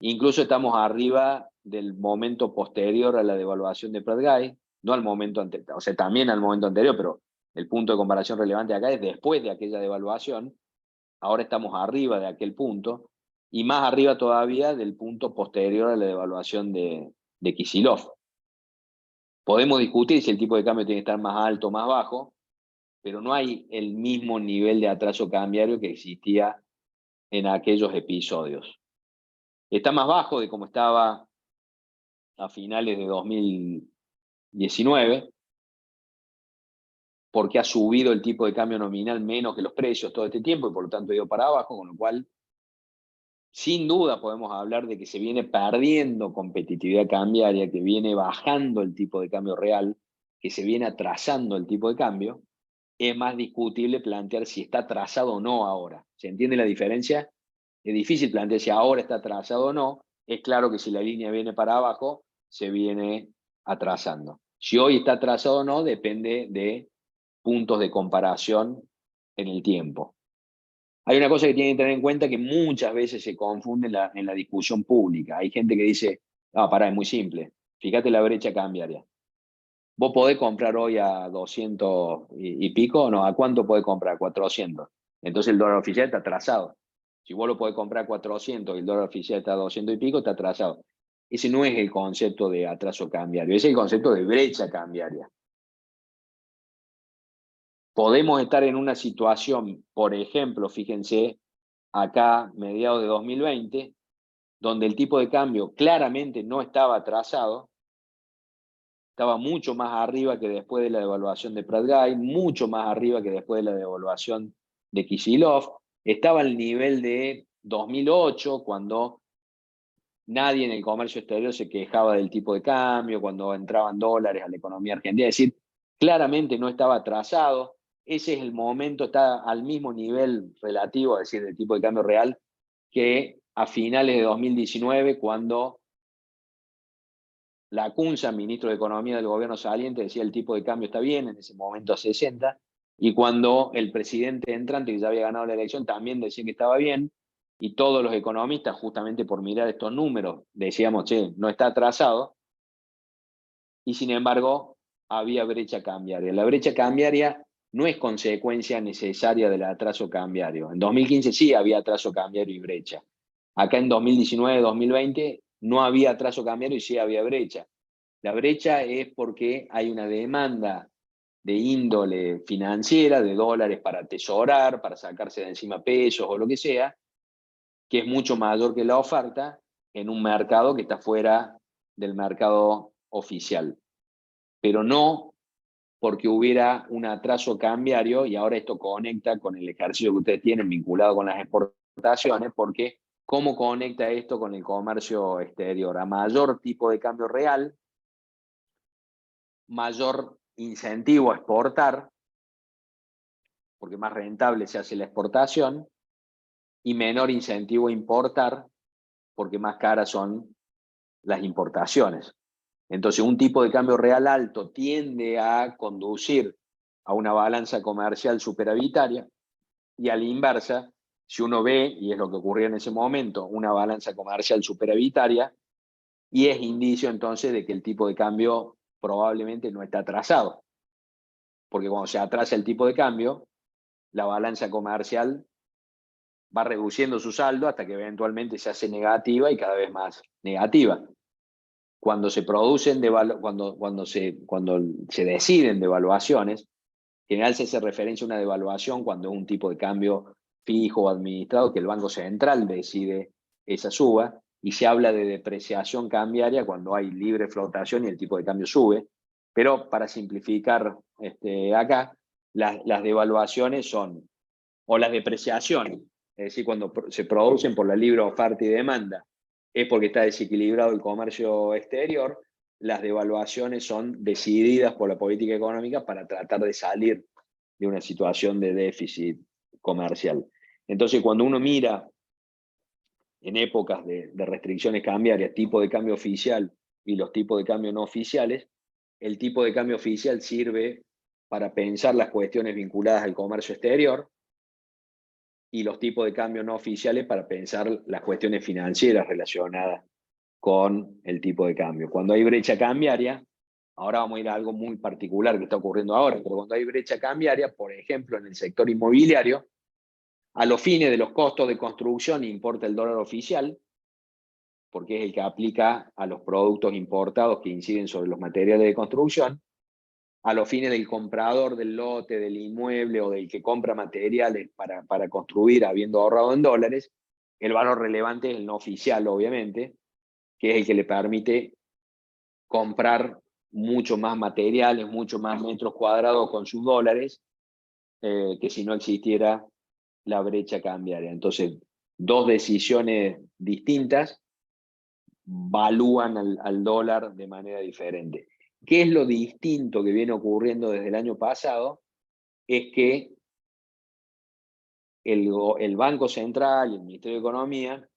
Incluso estamos arriba del momento posterior a la devaluación de Pratt-Guy, no al momento anterior, o sea, también al momento anterior, pero el punto de comparación relevante acá es después de aquella devaluación. Ahora estamos arriba de aquel punto, y más arriba todavía del punto posterior a la devaluación de Kicillof. Podemos discutir si el tipo de cambio tiene que estar más alto o más bajo, pero no hay el mismo nivel de atraso cambiario que existía en aquellos episodios. Está más bajo de como estaba a finales de 2019, porque ha subido el tipo de cambio nominal menos que los precios todo este tiempo y por lo tanto ha ido para abajo, con lo cual sin duda podemos hablar de que se viene perdiendo competitividad cambiaria, que viene bajando el tipo de cambio real, que se viene atrasando el tipo de cambio. Es más discutible plantear si está atrasado o no ahora. ¿Se entiende la diferencia? Es difícil plantear si ahora está atrasado o no. Es claro que si la línea viene para abajo, se viene atrasando. Si hoy está atrasado o no, depende de puntos de comparación en el tiempo. Hay una cosa que tienen que tener en cuenta que muchas veces se confunde en la discusión pública. Hay gente que dice, no, pará, es muy simple. Fíjate la brecha cambiaria. ¿Vos podés comprar hoy a 200 y pico? No, ¿a cuánto podés comprar? 400. Entonces el dólar oficial está atrasado. Si vos lo podés comprar a 400 y el dólar oficial está a 200 y pico, está atrasado. Ese no es el concepto de atraso cambiario, ese es el concepto de brecha cambiaria. Podemos estar en una situación, por ejemplo, fíjense, acá, mediados de 2020, donde el tipo de cambio claramente no estaba atrasado, estaba mucho más arriba que después de la devaluación de Prat-Gay, mucho más arriba que después de la devaluación de Kicillof, estaba al nivel de 2008, cuando nadie en el comercio exterior se quejaba del tipo de cambio, cuando entraban dólares a la economía argentina, es decir, claramente no estaba atrasado. Ese es el momento, está al mismo nivel relativo, es decir, del tipo de cambio real, que a finales de 2019, cuando Lacunza, ministro de Economía del gobierno saliente, decía el tipo de cambio está bien, en ese momento a 60, y cuando el presidente entrante, que ya había ganado la elección, también decía que estaba bien, y todos los economistas, justamente por mirar estos números, decíamos, che, no está atrasado, y sin embargo había brecha cambiaria. La brecha cambiaria no es consecuencia necesaria del atraso cambiario. En 2015 sí había atraso cambiario y brecha. Acá en 2019-2020 no había atraso cambiario y sí había brecha. La brecha es porque hay una demanda de índole financiera, de dólares para atesorar, para sacarse de encima pesos o lo que sea, que es mucho mayor que la oferta en un mercado que está fuera del mercado oficial. Pero no porque hubiera un atraso cambiario, y ahora esto conecta con el ejercicio que ustedes tienen vinculado con las exportaciones, porque ¿cómo conecta esto con el comercio exterior? A mayor tipo de cambio real, mayor incentivo a exportar, porque más rentable se hace la exportación, y menor incentivo a importar, porque más caras son las importaciones. Entonces, un tipo de cambio real alto tiende a conducir a una balanza comercial superavitaria, y a la inversa, si uno ve, y es lo que ocurrió en ese momento, una balanza comercial superavitaria, y es indicio entonces de que el tipo de cambio probablemente no está atrasado. Porque cuando se atrasa el tipo de cambio, la balanza comercial va reduciendo su saldo hasta que eventualmente se hace negativa y cada vez más negativa. Cuando se producen cuando se deciden devaluaciones, en general se hace referencia a una devaluación cuando es un tipo de cambio fijo o administrado, que el Banco Central decide esa suba, y se habla de depreciación cambiaria cuando hay libre flotación y el tipo de cambio sube. Pero para simplificar acá, las devaluaciones son, o las depreciaciones, es decir, cuando se producen por la libre oferta y demanda, es porque está desequilibrado el comercio exterior. Las devaluaciones son decididas por la política económica para tratar de salir de una situación de déficit comercial. Entonces, cuando uno mira en épocas de restricciones cambiarias, tipo de cambio oficial y los tipos de cambio no oficiales, el tipo de cambio oficial sirve para pensar las cuestiones vinculadas al comercio exterior, y los tipos de cambio no oficiales para pensar las cuestiones financieras relacionadas con el tipo de cambio. Cuando hay brecha cambiaria, ahora vamos a ir a algo muy particular que está ocurriendo ahora, pero cuando hay brecha cambiaria, por ejemplo, en el sector inmobiliario, a los fines de los costos de construcción importa el dólar oficial, porque es el que aplica a los productos importados que inciden sobre los materiales de construcción, a los fines del comprador del lote, del inmueble o del que compra materiales para construir habiendo ahorrado en dólares, el valor relevante es el no oficial, obviamente, que es el que le permite comprar mucho más materiales, mucho más metros cuadrados con sus dólares, que si no existiera la brecha cambiaria. Entonces, dos decisiones distintas valúan al dólar de manera diferente. ¿Qué es lo distinto que viene ocurriendo desde el año pasado? Es que el Banco Central y el Ministerio de Economía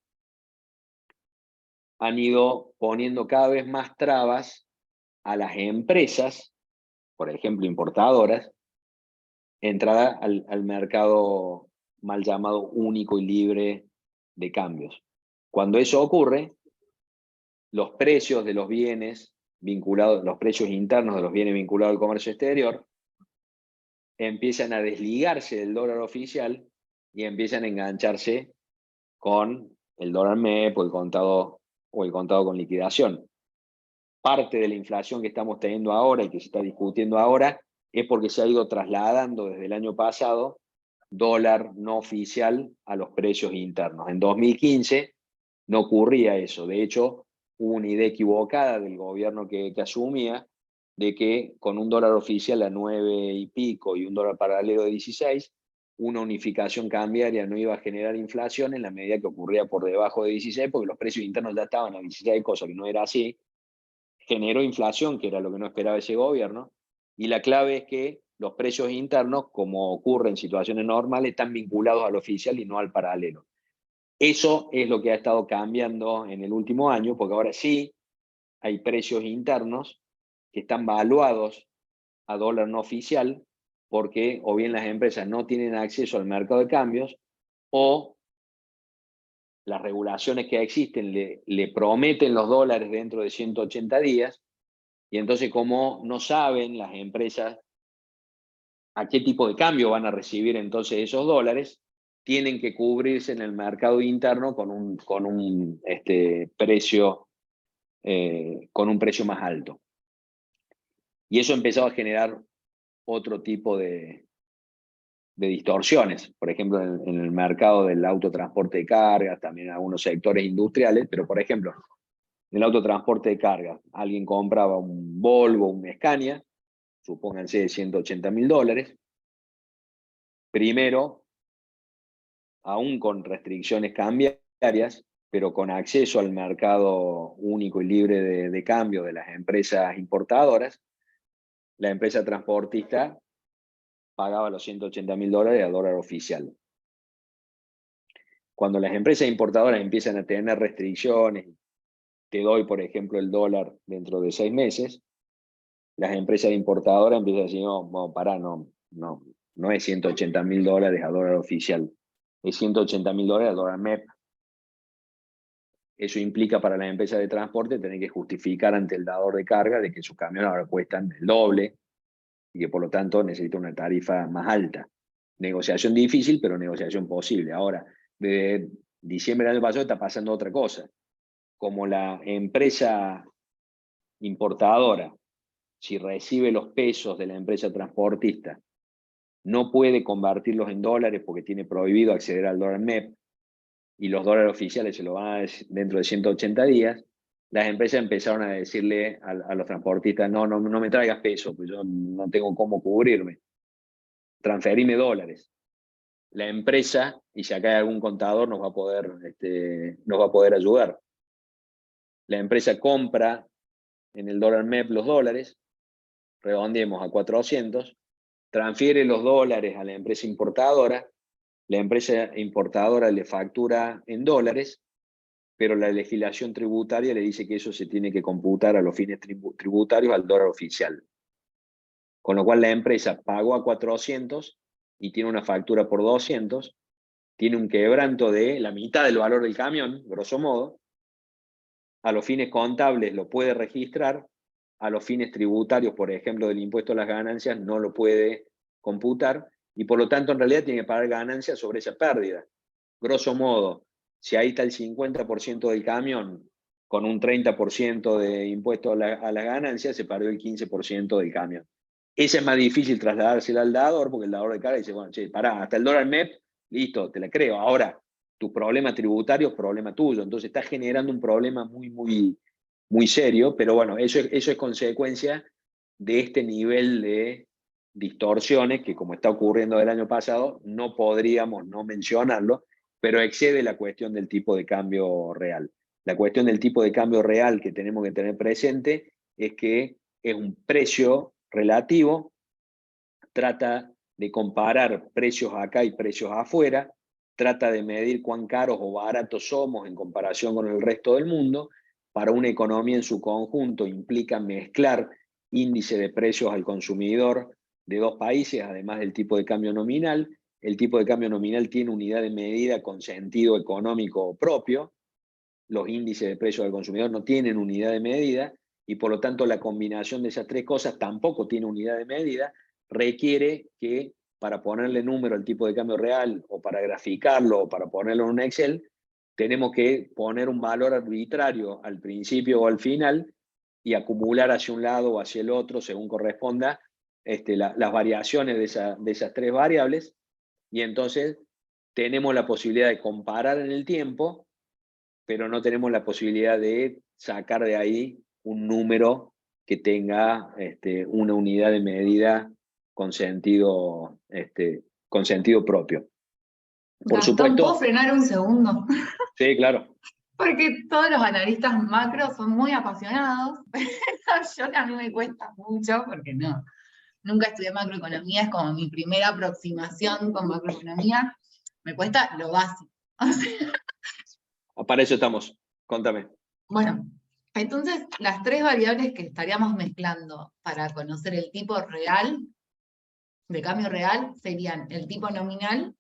han ido poniendo cada vez más trabas a las empresas, por ejemplo importadoras, entrada al mercado mal llamado único y libre de cambios. Cuando eso ocurre, los precios de los bienes vinculados, los precios internos de los bienes vinculados al comercio exterior, empiezan a desligarse del dólar oficial y empiezan a engancharse con el dólar MEP o el contado con liquidación. Parte de la inflación que estamos teniendo ahora y que se está discutiendo ahora es porque se ha ido trasladando desde el año pasado dólar no oficial a los precios internos. En 2015 no ocurría eso. De hecho, hubo una idea equivocada del gobierno que asumía de que con un dólar oficial a 9 y pico y un dólar paralelo de 16, una unificación cambiaria no iba a generar inflación en la medida que ocurría por debajo de 16, porque los precios internos ya estaban a 16, cosa que no era así. Generó inflación, que era lo que no esperaba ese gobierno, y la clave es que los precios internos, como ocurre en situaciones normales, están vinculados al oficial y no al paralelo. Eso es lo que ha estado cambiando en el último año, porque ahora sí hay precios internos que están valuados a dólar no oficial, porque o bien las empresas no tienen acceso al mercado de cambios, o las regulaciones que existen le prometen los dólares dentro de 180 días, y entonces como no saben las empresas a qué tipo de cambio van a recibir entonces esos dólares, tienen que cubrirse en el mercado interno con un precio más alto. Y eso empezó a generar otro tipo de distorsiones, por ejemplo, en el mercado del autotransporte de cargas, también en algunos sectores industriales, pero por ejemplo, en el autotransporte de cargas, alguien compraba un Volvo, un Scania, supónganse de $180.000, primero, aún con restricciones cambiarias, pero con acceso al mercado único y libre de cambio de las empresas importadoras, la empresa transportista pagaba los $180.000 a dólar oficial. Cuando las empresas importadoras empiezan a tener restricciones, te doy, por ejemplo, el dólar dentro de 6 meses, las empresas importadoras empiezan a decir, no, pará, no es $180.000 a dólar oficial, es $180.000 a dólar MEP. Eso implica para las empresas de transporte tener que justificar ante el dador de carga de que sus camiones ahora cuestan el doble y que por lo tanto necesita una tarifa más alta. Negociación difícil, pero negociación posible. Ahora, desde diciembre del año pasado está pasando otra cosa. Como la empresa importadora, si recibe los pesos de la empresa transportista, no puede convertirlos en dólares porque tiene prohibido acceder al dólar MEP, y los dólares oficiales se lo van a dar dentro de 180 días, las empresas empezaron a decirle a los transportistas, no me traigas pesos, pues yo no tengo cómo cubrirme, transferime dólares. La empresa, y si acá hay algún contador, nos va a poder ayudar. La empresa compra en el dólar MEP los dólares, redondeemos a 400, transfiere los dólares a la empresa importadora, la empresa importadora le factura en dólares, pero la legislación tributaria le dice que eso se tiene que computar a los fines tributarios al dólar oficial. Con lo cual la empresa pagó a 400 y tiene una factura por 200, tiene un quebranto de la mitad del valor del camión, grosso modo. A los fines contables lo puede registrar, a los fines tributarios, por ejemplo, del impuesto a las ganancias, no lo puede computar, y por lo tanto en realidad tiene que pagar ganancias sobre esa pérdida. Grosso modo, si ahí está el 50% del camión con un 30% de impuesto a las ganancias, se perdió el 15% del camión. Esa es más difícil trasladársela al dador, porque el dador de carga dice, bueno, che, pará, hasta el dólar MEP, listo, te la creo. Ahora, tu problema tributario es problema tuyo, entonces está generando un problema muy serio, pero bueno, eso es consecuencia de este nivel de distorsiones que, como está ocurriendo el año pasado, no podríamos no mencionarlo, pero excede la cuestión del tipo de cambio real. La cuestión del tipo de cambio real que tenemos que tener presente es que es un precio relativo, trata de comparar precios acá y precios afuera, trata de medir cuán caros o baratos somos en comparación con el resto del mundo. Para una economía en su conjunto implica mezclar índice de precios al consumidor de dos países, además del tipo de cambio nominal. El tipo de cambio nominal tiene unidad de medida con sentido económico propio. Los índices de precios al consumidor no tienen unidad de medida y por lo tanto la combinación de esas tres cosas tampoco tiene unidad de medida. Requiere que para ponerle número al tipo de cambio real o para graficarlo o para ponerlo en un Excel, tenemos que poner un valor arbitrario al principio o al final y acumular hacia un lado o hacia el otro según corresponda las variaciones de esas tres variables, y entonces tenemos la posibilidad de comparar en el tiempo, pero no tenemos la posibilidad de sacar de ahí un número que tenga una unidad de medida con sentido propio. Por Gastón, ¿puedo supuesto, frenar un segundo? sí, claro. Porque todos los analistas macro son muy apasionados, pero a mí me cuesta mucho, porque nunca estudié macroeconomía, es como mi primera aproximación con macroeconomía, me cuesta lo básico. O sea, Para eso estamos, contame. bueno, entonces las tres variables que estaríamos mezclando para conocer el tipo real, de cambio real, serían el tipo nominal,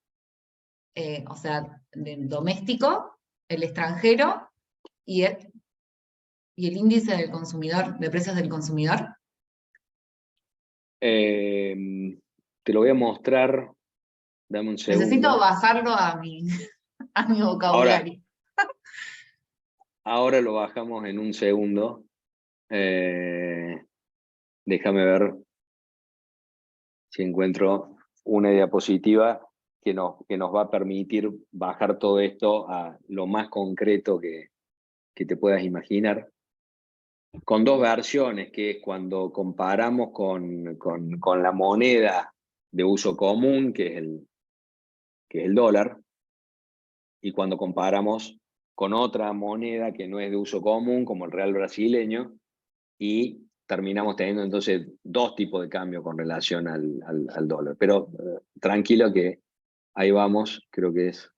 o sea, del doméstico, el extranjero y el índice del consumidor, de precios del consumidor. Te lo voy a mostrar, dame un Necesito segundo. bajarlo a mi, a mi Ahora, vocabulario. ahora lo bajamos en un segundo. Déjame ver si encuentro una diapositiva que nos va a permitir bajar todo esto a lo más concreto que te puedas imaginar. Con dos versiones, que es cuando comparamos con la moneda de uso común, que es el dólar, y cuando comparamos con otra moneda que no es de uso común, como el real brasileño, y terminamos teniendo entonces dos tipos de cambio con relación al dólar. Pero tranquilo que ahí vamos, creo que es.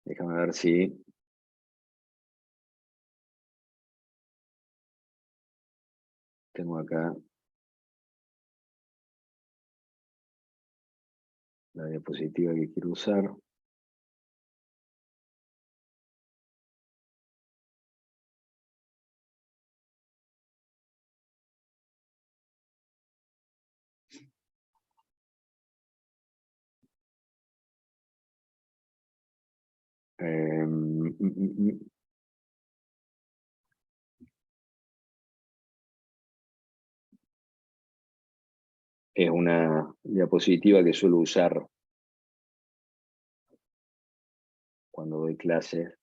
Déjame ver si. Tengo acá la diapositiva que quiero usar. Es una diapositiva que suelo usar cuando doy clases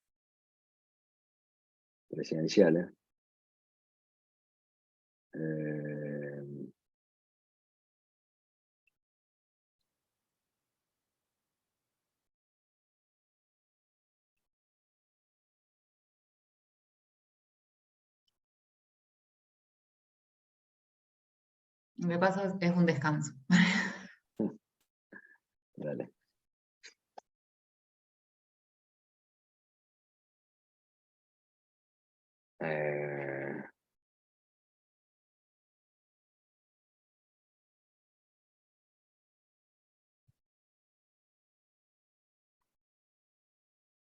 presenciales. Lo que pasa es un descanso. Dale.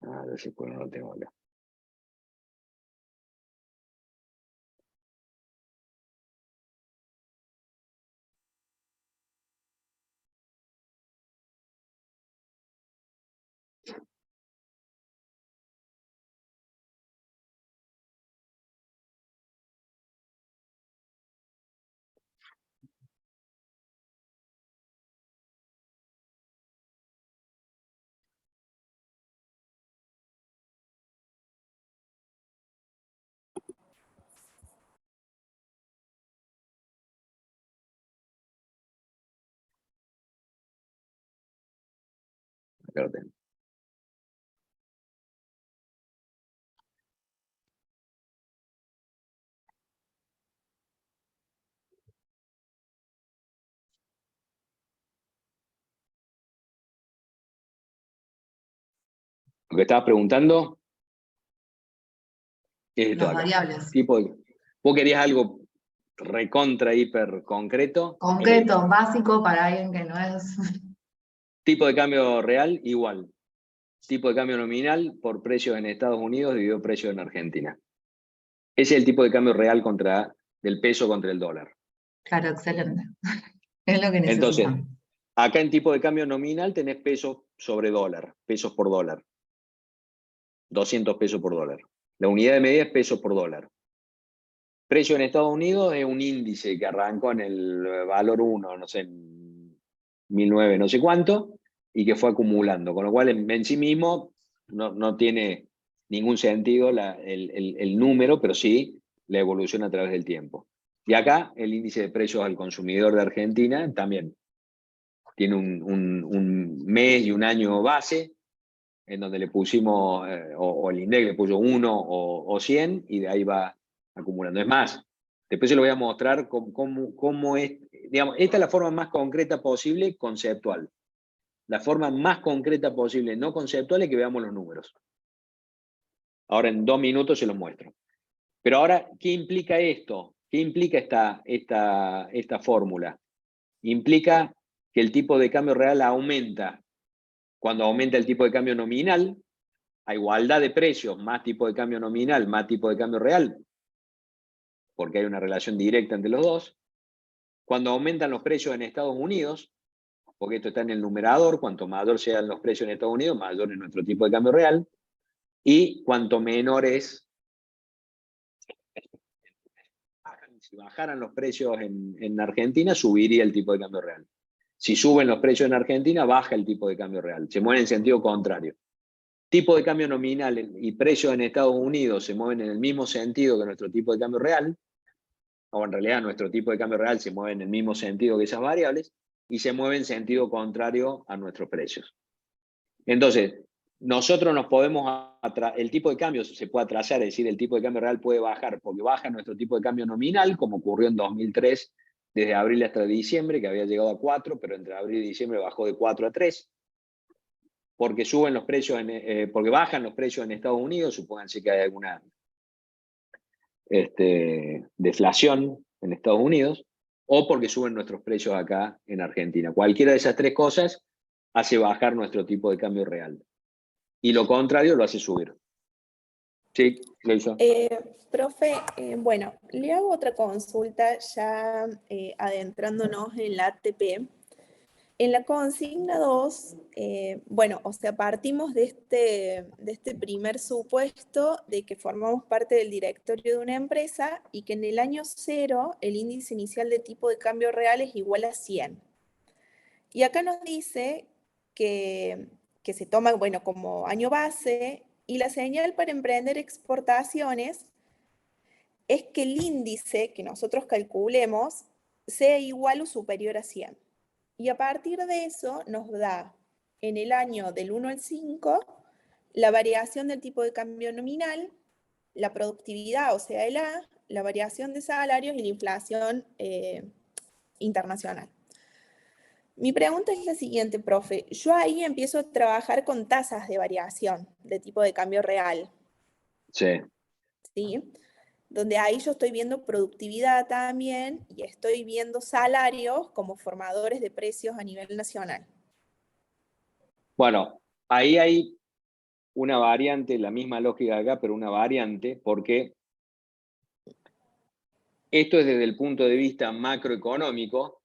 A ver si no lo tengo acá. Acá lo tengo. Lo que estabas preguntando es esto Las acá. variables. Vos querías algo recontra, hiper concreto. Concreto, básico para alguien que no es... Tipo de cambio real, igual. Tipo de cambio nominal por precios en Estados Unidos dividido precios en Argentina. Ese es el tipo de cambio real del peso contra el dólar. Claro, excelente. Es lo que Entonces, necesitamos. acá en tipo de cambio nominal tenés pesos sobre dólar, pesos por dólar. 200 pesos por dólar. La unidad de medida es pesos por dólar. Precio en Estados Unidos es un índice que arrancó en el valor 1, no sé, en 1900, no sé cuánto, y que fue acumulando. Con lo cual, en sí mismo, no tiene ningún sentido el número, pero sí la evolución a través del tiempo. Y acá, el índice de precios al consumidor de Argentina también tiene un mes y un año base, en donde le pusimos, o el INDEC le puso 1 o 100, y de ahí va acumulando. Es más, después se lo voy a mostrar cómo es, digamos, esta es la forma más concreta posible conceptual. La forma más concreta posible no conceptual es que veamos los números. Ahora en 2 minutos se los muestro. Pero ahora, ¿qué implica esto? ¿Qué implica esta fórmula? Implica que el tipo de cambio real aumenta cuando aumenta el tipo de cambio nominal, a igualdad de precios, más tipo de cambio nominal, más tipo de cambio real, porque hay una relación directa entre los dos. Cuando aumentan los precios en Estados Unidos, porque esto está en el numerador, cuanto mayor sean los precios en Estados Unidos, mayor es nuestro tipo de cambio real, y cuanto menor es, si bajaran los precios en Argentina, subiría el tipo de cambio real. Si suben los precios en Argentina, baja el tipo de cambio real. Se mueve en sentido contrario. Tipo de cambio nominal y precios en Estados Unidos se mueven en el mismo sentido que nuestro tipo de cambio real, o en realidad nuestro tipo de cambio real se mueve en el mismo sentido que esas variables, y se mueve en sentido contrario a nuestros precios. Entonces, nosotros nos podemos, el tipo de cambio se puede atrasar, es decir, el tipo de cambio real puede bajar, porque baja nuestro tipo de cambio nominal, como ocurrió en 2003, desde abril hasta diciembre, que había llegado a 4, pero entre abril y diciembre bajó de 4 a 3. Porque suben los precios, porque bajan los precios en Estados Unidos, supónganse que hay alguna deflación en Estados Unidos, o porque suben nuestros precios acá en Argentina. Cualquiera de esas tres cosas hace bajar nuestro tipo de cambio real. Y lo contrario lo hace subir. Sí, Leisa. Profe, bueno, le hago otra consulta ya adentrándonos en la ATP. En la consigna 2, bueno, o sea, partimos de este primer supuesto de que formamos parte del directorio de una empresa y que en el año 0 el índice inicial de tipo de cambio real es igual a 100. Y acá nos dice que se toma, bueno, como año base, y la señal para emprender exportaciones es que el índice que nosotros calculemos sea igual o superior a 100. Y a partir de eso nos da, en el año del 1 al 5, la variación del tipo de cambio nominal, la productividad, o sea, el A, la variación de salarios y la inflación internacional. Mi pregunta es la siguiente, profe. Yo ahí empiezo a trabajar con tasas de variación de tipo de cambio real. Sí. ¿Sí? Donde ahí yo estoy viendo productividad también y estoy viendo salarios como formadores de precios a nivel nacional. Bueno, ahí hay una variante, la misma lógica acá, pero una variante, porque esto es desde el punto de vista macroeconómico,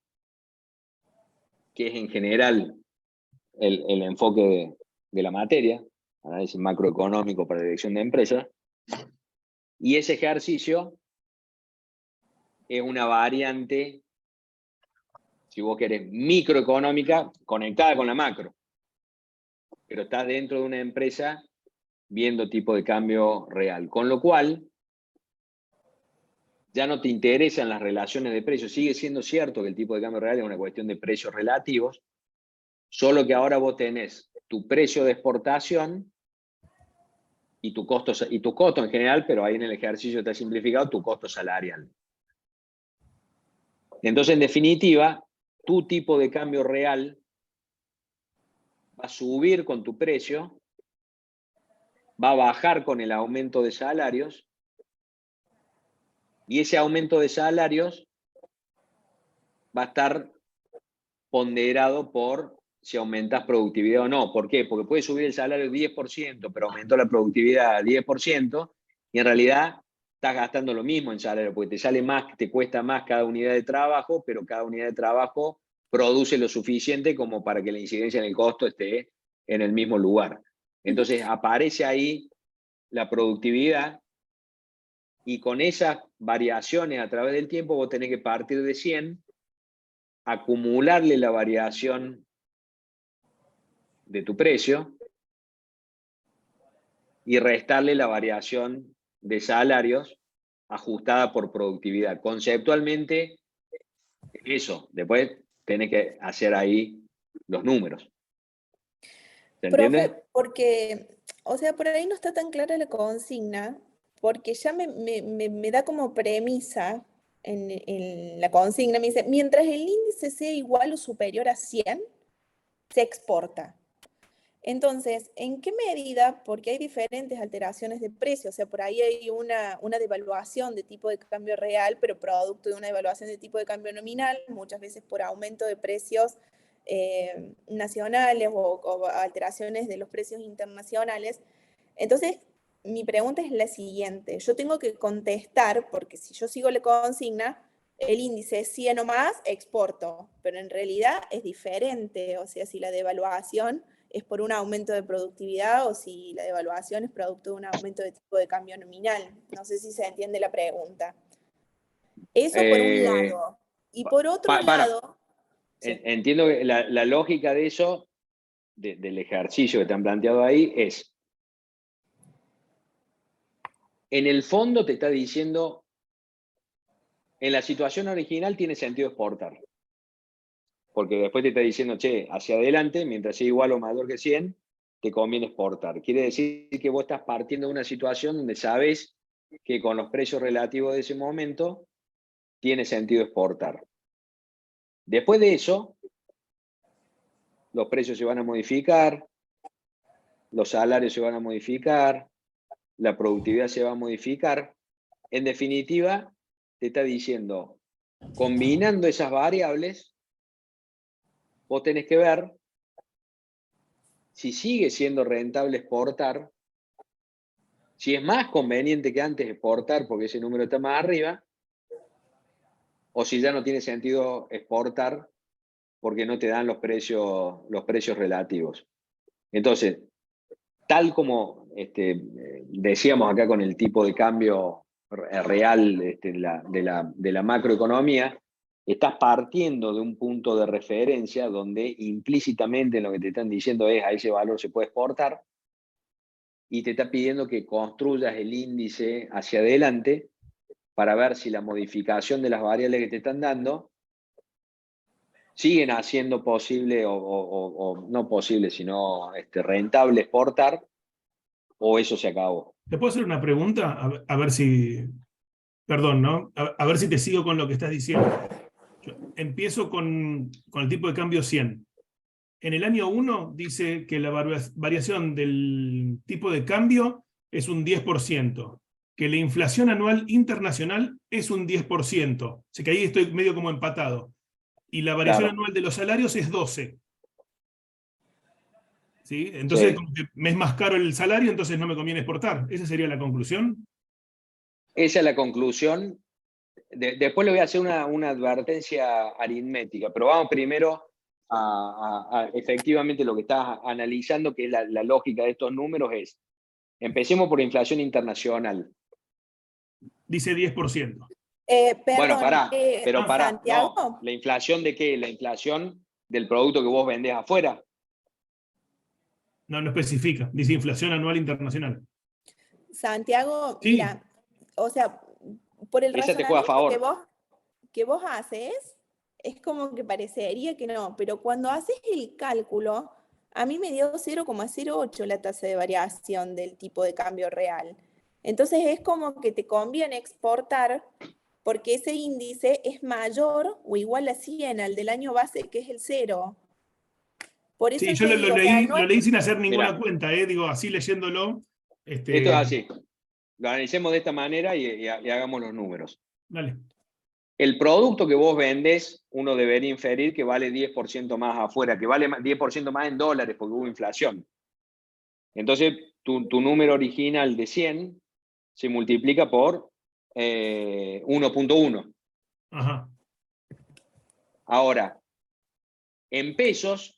que es en general el enfoque de la materia, análisis macroeconómico para dirección de empresas, y ese ejercicio es una variante, si vos querés, microeconómica conectada con la macro, pero estás dentro de una empresa viendo tipo de cambio real, con lo cual ya no te interesan las relaciones de precios. Sigue siendo cierto que el tipo de cambio real es una cuestión de precios relativos, solo que ahora vos tenés tu precio de exportación y tu costo en general, pero ahí en el ejercicio está simplificado, tu costo salarial. Entonces, en definitiva, tu tipo de cambio real va a subir con tu precio, va a bajar con el aumento de salarios, y ese aumento de salarios va a estar ponderado por si aumentas productividad o no. ¿Por qué? Porque puede subir el salario 10%, pero aumentó la productividad 10%, y en realidad estás gastando lo mismo en salario, porque te sale más, te cuesta más cada unidad de trabajo, pero cada unidad de trabajo produce lo suficiente como para que la incidencia en el costo esté en el mismo lugar. Entonces aparece ahí la productividad, y con esas variaciones a través del tiempo vos tenés que partir de 100, acumularle la variación de tu precio y restarle la variación de salarios ajustada por productividad. Conceptualmente, eso. Después tenés que hacer ahí los números. ¿Se entiende? Profe, porque, o sea, por ahí no está tan clara la consigna, porque ya me da como premisa en la consigna, me dice, mientras el índice sea igual o superior a 100, se exporta. Entonces, ¿en qué medida? Porque hay diferentes alteraciones de precio, o sea, por ahí hay una devaluación de tipo de cambio real, pero producto de una devaluación de tipo de cambio nominal, muchas veces por aumento de precios nacionales o alteraciones de los precios internacionales. Entonces, mi pregunta es la siguiente, yo tengo que contestar, porque si yo sigo la consigna, el índice es 100 o más, exporto, pero en realidad es diferente, o sea, si la devaluación es por un aumento de productividad o si la devaluación es producto de un aumento de tipo de cambio nominal. No sé si se entiende la pregunta. Eso por un lado. Y por otro lado... Sí. Entiendo que la lógica de eso, del ejercicio que te han planteado ahí, es, en el fondo te está diciendo, en la situación original tiene sentido exportar. Porque después te está diciendo, che, hacia adelante, mientras sea igual o mayor que 100, te conviene exportar. Quiere decir que vos estás partiendo de una situación donde sabes que con los precios relativos de ese momento tiene sentido exportar. Después de eso, los precios se van a modificar, los salarios se van a modificar, la productividad se va a modificar. En definitiva, te está diciendo, combinando esas variables, vos tenés que ver si sigue siendo rentable exportar, si es más conveniente que antes exportar porque ese número está más arriba, o si ya no tiene sentido exportar porque no te dan los precios relativos. Entonces, tal como decíamos acá con el tipo de cambio real de la macroeconomía, estás partiendo de un punto de referencia donde implícitamente lo que te están diciendo es a ese valor se puede exportar, y te está pidiendo que construyas el índice hacia adelante para ver si la modificación de las variables que te están dando siguen haciendo posible o no posible, sino rentable exportar, o eso se acabó. ¿Te puedo hacer una pregunta? A ver si... Perdón, ¿no? A ver si te sigo con lo que estás diciendo. Yo empiezo con el tipo de cambio 100. En el año 1 dice que la variación del tipo de cambio es un 10%, que la inflación anual internacional es un 10%. O sea que ahí estoy medio como empatado. Y la variación Claro. anual de los salarios es 12%. ¿Sí? Entonces, Sí. como que me es más caro el salario, entonces no me conviene exportar. ¿Esa sería la conclusión? Esa es la conclusión. Después le voy a hacer una advertencia aritmética, pero vamos primero a efectivamente lo que estás analizando, que es la lógica de estos números, es, empecemos por inflación internacional. Dice 10%. Bueno, Perdón, pará, pero pará, Santiago, no, ¿la inflación de qué? ¿La inflación del producto que vos vendés afuera? No, no especifica. Dice inflación anual internacional. Santiago, Sí, mira, o sea, por el Esa te juega a razonamiento favor. que vos haces, es como que parecería que no, pero cuando haces el cálculo, a mí me dio 0,08 la tasa de variación del tipo de cambio real. Entonces es como que te conviene exportar porque ese índice es mayor o igual a 100 al del año base, que es el 0. Por eso Sí, yo te lo digo, o sea, leí, no lo es... leí sin hacer ninguna Mirá, cuenta, digo, así leyéndolo. esto es Este, así. Lo analicemos de esta manera y hagamos los números. dale. El producto que vos vendés, uno debería inferir que vale 10% más afuera, que vale 10% más en dólares porque hubo inflación. Entonces, tu número original de 100 se multiplica por 1.1. Ajá. Ahora, en pesos,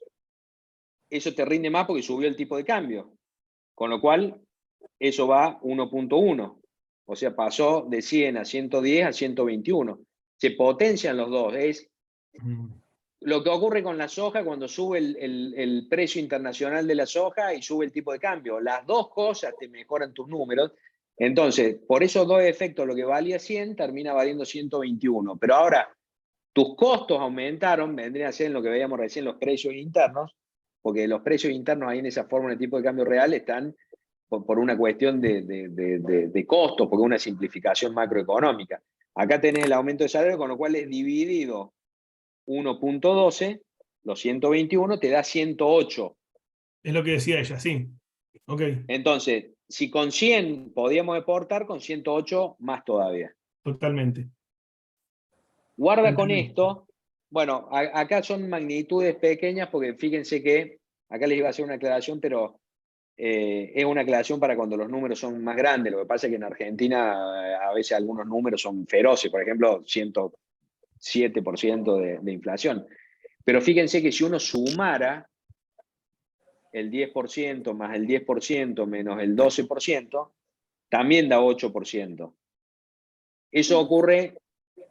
eso te rinde más porque subió el tipo de cambio. Con lo cual, eso va 1.1. O sea, pasó de 100 a 110 a 121. Se potencian los dos. Es lo que ocurre con la soja cuando sube el precio internacional de la soja y sube el tipo de cambio. Las dos cosas te mejoran tus números. Entonces, por esos dos efectos, lo que valía 100 termina valiendo 121. Pero ahora, tus costos aumentaron, vendrían a ser en lo que veíamos recién los precios internos, porque los precios internos ahí en esa fórmula de tipo de cambio real están por una cuestión de costos, porque es una simplificación macroeconómica. Acá tenés el aumento de salario, con lo cual es dividido 1.12, los 121 te da 108. Es lo que decía ella, sí. Ok, Entonces, si con 100 podíamos exportar, con 108 más todavía. totalmente. Guarda con Entendí. esto. Bueno, acá son magnitudes pequeñas porque fíjense que, acá les iba a hacer una aclaración, pero es una aclaración para cuando los números son más grandes. Lo que pasa es que en Argentina a veces algunos números son feroces, por ejemplo, 107% de inflación. Pero fíjense que si uno sumara el 10% más el 10% menos el 12%, también da 8%. Eso ocurre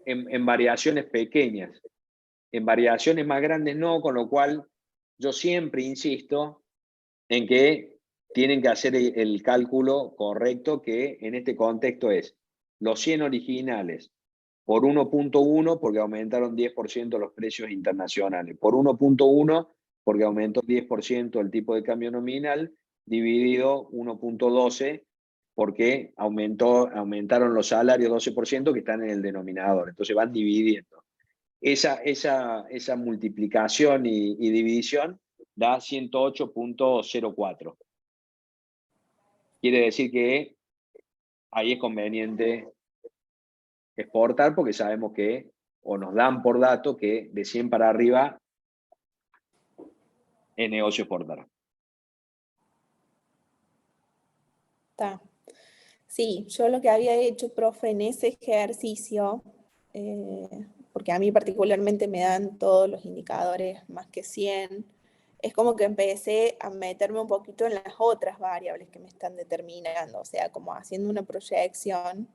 en variaciones pequeñas. En variaciones más grandes no, con lo cual yo siempre insisto en que tienen que hacer el cálculo correcto, que en este contexto es los 100 originales por 1.1 porque aumentaron 10% los precios internacionales, por 1.1 porque aumentó 10% el tipo de cambio nominal, dividido 1.12 porque aumentaron los salarios 12% que están en el denominador. Entonces van dividiendo. Esa multiplicación y división da 108.04. Quiere decir que ahí es conveniente exportar porque sabemos que, o nos dan por dato, que de 100 para arriba es negocio exportar. Está. Sí, yo lo que había hecho, profe, en ese ejercicio, porque a mí particularmente me dan todos los indicadores más que 100, es como que empecé a meterme un poquito en las otras variables que me están determinando, o sea, como haciendo una proyección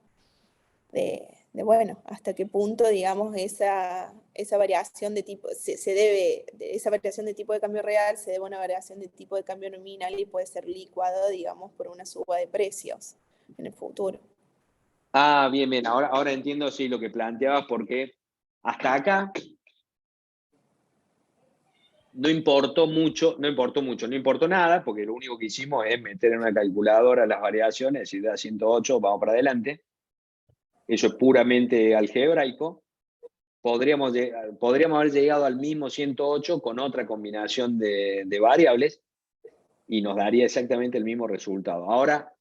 de bueno, hasta qué punto, digamos, esa variación de tipo, se debe, esa variación de tipo de cambio real se debe a una variación de tipo de cambio nominal y puede ser licuado, digamos, por una suba de precios en el futuro. Ah, bien, bien. Ahora entiendo sí, lo que planteabas, porque hasta acá no importó nada, porque lo único que hicimos es meter en una calculadora las variaciones, decir, da 108, vamos para adelante. Eso es puramente algebraico. Podríamos haber llegado al mismo 108 con otra combinación de variables y nos daría exactamente el mismo resultado. Ahora,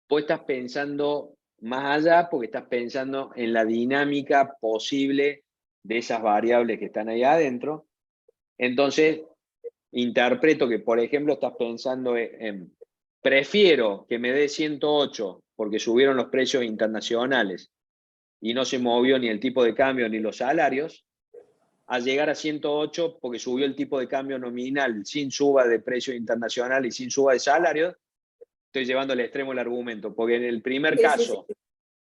vos estás pensando más allá porque estás pensando en la dinámica posible de esas variables que están ahí adentro. Entonces, interpreto que, por ejemplo, estás pensando en prefiero que me dé 108 porque subieron los precios internacionales y no se movió ni el tipo de cambio ni los salarios, a llegar a 108 porque subió el tipo de cambio nominal sin suba de precio internacional y sin suba de salarios. Estoy llevando al extremo el argumento, porque en el primer caso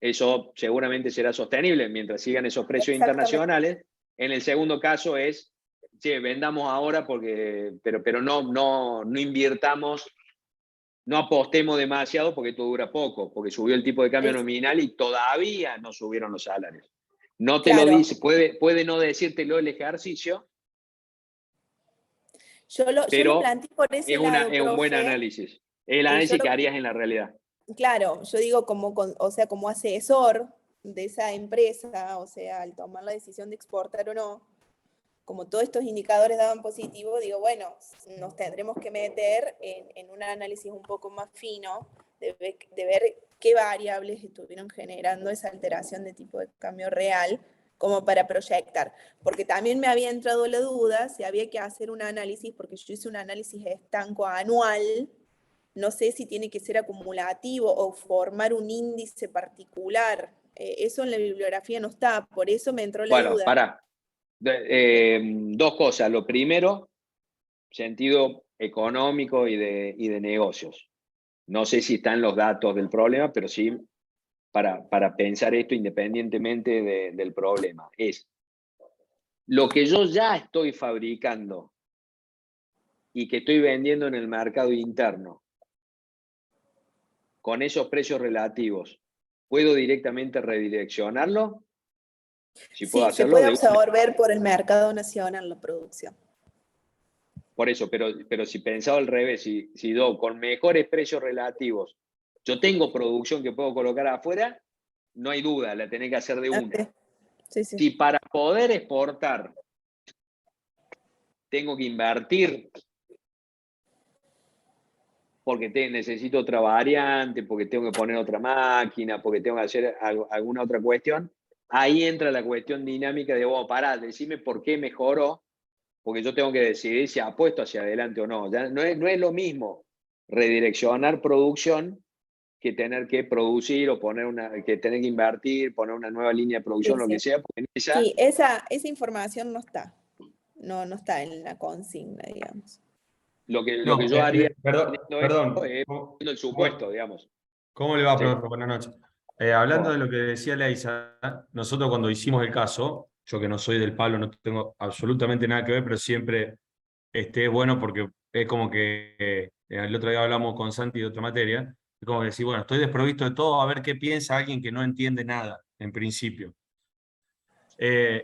eso seguramente será sostenible mientras sigan esos precios internacionales. En el segundo caso es, sí, vendamos ahora pero no invirtamos, no apostemos demasiado porque esto dura poco, porque subió el tipo de cambio nominal y todavía no subieron los salarios. No te lo dice, puede no decírtelo el ejercicio. Yo lo Pero planteé por ese lado, es un buen profe. análisis. Es el Yo análisis lo- que harías en la realidad. Claro, yo digo o sea, como asesor de esa empresa, o sea, al tomar la decisión de exportar o no, como todos estos indicadores daban positivo, digo, bueno, nos tendremos que meter en un análisis un poco más fino de ver qué variables estuvieron generando esa alteración de tipo de cambio real como para proyectar. Porque también me había entrado la duda si había que hacer un análisis, porque yo hice un análisis estanco anual, no sé si tiene que ser acumulativo o formar un índice particular. Eso en la bibliografía no está, por eso me entró la Bueno, duda. para. Dos cosas. Lo primero, sentido económico y de negocios. No sé si están los datos del problema, pero sí para pensar esto independientemente del problema. Es lo que yo ya estoy fabricando y que estoy vendiendo en el mercado interno, con esos precios relativos, ¿puedo directamente redireccionarlo? Si puedo Sí, se hacerlo, puede de una. absorber por el mercado nacional la producción. Por eso, pero si pensado al revés, si yo con mejores precios relativos, yo tengo producción que puedo colocar afuera, no hay duda, la tenés que hacer de una. Sí, sí. Si para poder exportar tengo que invertir porque necesito otra variante, porque tengo que poner otra máquina, porque tengo que hacer alguna otra cuestión, ahí entra la cuestión dinámica de, pará, decime por qué mejoró, porque yo tengo que decidir si apuesto hacia adelante o no. Ya no es lo mismo redireccionar producción que tener que producir o que tener que invertir, poner una nueva línea de producción, Sí, lo sí. que sea, porque Sí, esa información no está. No está en la consigna, digamos. lo que No, yo haría perdón. es el supuesto, digamos. ¿Cómo le va, Sí. profe? Buenas noches. Hablando Bueno. de lo que decía Leisa, nosotros cuando hicimos el caso, yo que no soy del palo, no tengo absolutamente nada que ver, pero siempre es bueno porque es como que el otro día hablamos con Santi de otra materia, es como que decir, bueno, estoy desprovisto de todo, a ver qué piensa alguien que no entiende nada, en principio.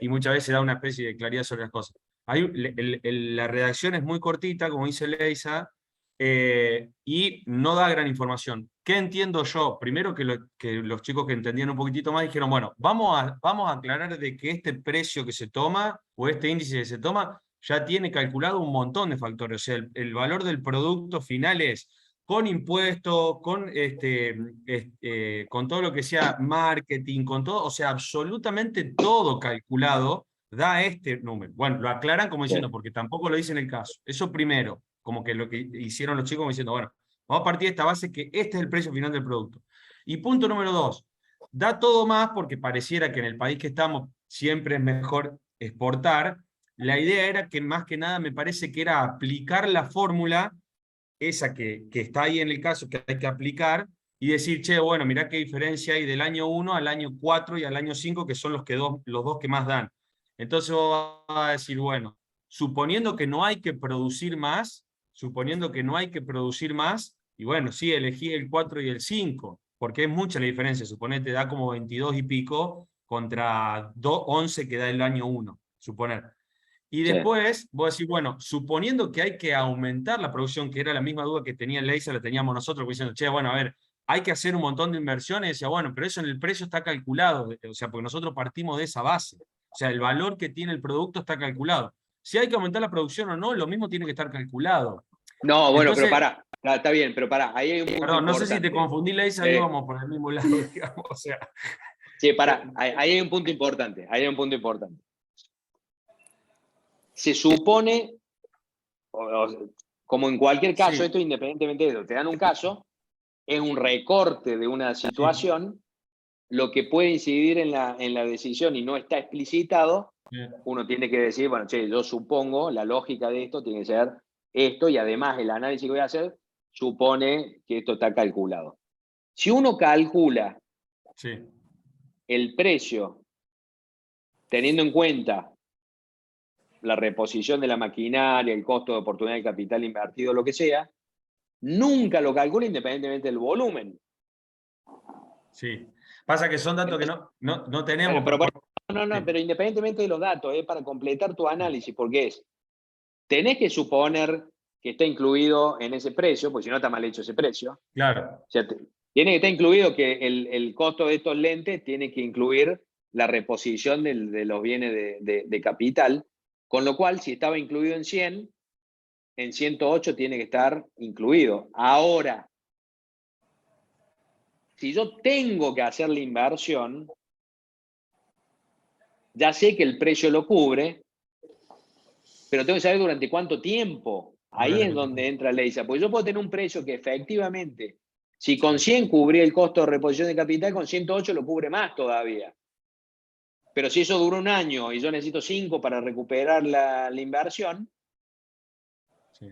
Y muchas veces da una especie de claridad sobre las cosas. La redacción es muy cortita, como dice Leisa, y no da gran información. ¿Qué entiendo yo? Primero que los chicos que entendían un poquitito más dijeron, bueno, vamos a aclarar de que este precio que se toma o este índice que se toma ya tiene calculado un montón de factores. O sea, el valor del producto final es con impuestos, con todo lo que sea marketing, con todo, o sea, absolutamente todo calculado da este número. Bueno, lo aclaran como diciendo, porque tampoco lo dicen en el caso. Eso primero, como que lo que hicieron los chicos como diciendo, bueno, vamos a partir de esta base que este es el precio final del producto. Y punto número 2, da todo más porque pareciera que en el país que estamos siempre es mejor exportar. La idea era que más que nada me parece que era aplicar la fórmula esa que está ahí en el caso que hay que aplicar y decir, che, bueno, mirá qué diferencia hay del año 1 al año 4 y al año 5, que son los dos que más dan. Entonces vos vas a decir, bueno, suponiendo que no hay que producir más, y bueno, sí, elegí el 4 y el 5, porque es mucha la diferencia, suponete, da como 22 y pico contra 11 que da el año 1, suponer. Y después, vos decís, bueno, suponiendo que hay que aumentar la producción, que era la misma duda que tenía Leisa, la teníamos nosotros, diciendo, che, bueno, a ver, hay que hacer un montón de inversiones, y decía, bueno, pero eso en el precio está calculado, o sea, porque nosotros partimos de esa base. O sea, el valor que tiene el producto está calculado. Si hay que aumentar la producción o no, lo mismo tiene que estar calculado. No, bueno, Entonces, pero pará, está bien, pero pará, ahí hay un punto perdón, no sé importante. si te confundí, Leisa, íbamos por el mismo lado, digamos, o sea. Sí, pará, ahí hay un punto importante, Se supone, como en cualquier caso, Sí. esto independientemente de eso, te dan un caso, es un recorte de una situación, lo que puede incidir en la decisión y no está explicitado, uno tiene que decir, bueno, che, yo supongo, la lógica de esto tiene que ser esto, y además el análisis que voy a hacer supone que esto está calculado. Si uno calcula el precio teniendo en cuenta la reposición de la maquinaria, el costo de oportunidad de capital invertido, lo que sea, nunca lo calcula independientemente del volumen. Sí. Pasa que son datos que no tenemos. Pero independientemente de los datos, para completar tu análisis, porque es, tenés que suponer que está incluido en ese precio, porque si no está mal hecho ese precio. Claro. O sea, tiene que estar incluido que el costo de estos lentes tiene que incluir la reposición de los bienes de capital, con lo cual, si estaba incluido en 100, en 108 tiene que estar incluido. Ahora, si yo tengo que hacer la inversión, ya sé que el precio lo cubre, pero tengo que saber durante cuánto tiempo. Ahí es donde entra Leisa, porque yo puedo tener un precio que efectivamente, si con 100 cubría el costo de reposición de capital, con 108 lo cubre más todavía. Pero si eso dura un año y yo necesito 5 para recuperar la inversión, Sí.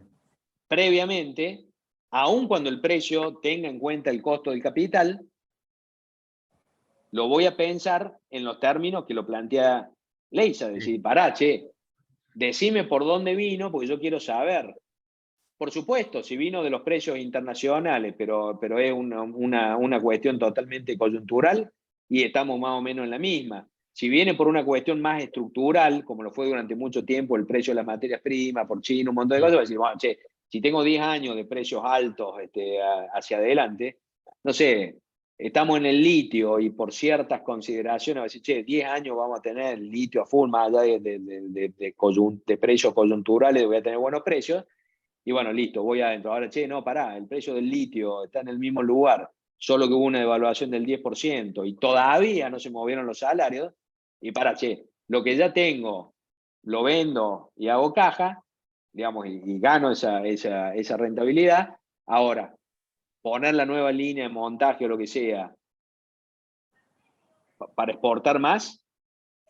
previamente, aun cuando el precio tenga en cuenta el costo del capital, lo voy a pensar en los términos que lo plantea Leisa. Decir, pará, che, decime por dónde vino, porque yo quiero saber. Por supuesto, si vino de los precios internacionales, pero es una cuestión totalmente coyuntural y estamos más o menos en la misma. Si viene por una cuestión más estructural, como lo fue durante mucho tiempo el precio de las materias primas, por China, un montón de cosas, voy a decir, bueno, che, si tengo 10 años de precios altos hacia adelante, no sé, estamos en el litio y por ciertas consideraciones, voy a decir, che, 10 años vamos a tener el litio a full, más allá de precios coyunturales, voy a tener buenos precios. Y bueno, listo, voy adentro. Ahora, che, no, pará, el precio del litio está en el mismo lugar, solo que hubo una devaluación del 10% y todavía no se movieron los salarios. Y pará, che, lo que ya tengo, lo vendo y hago caja, digamos, y gano esa rentabilidad. Ahora, poner la nueva línea de montaje o lo que sea para exportar más,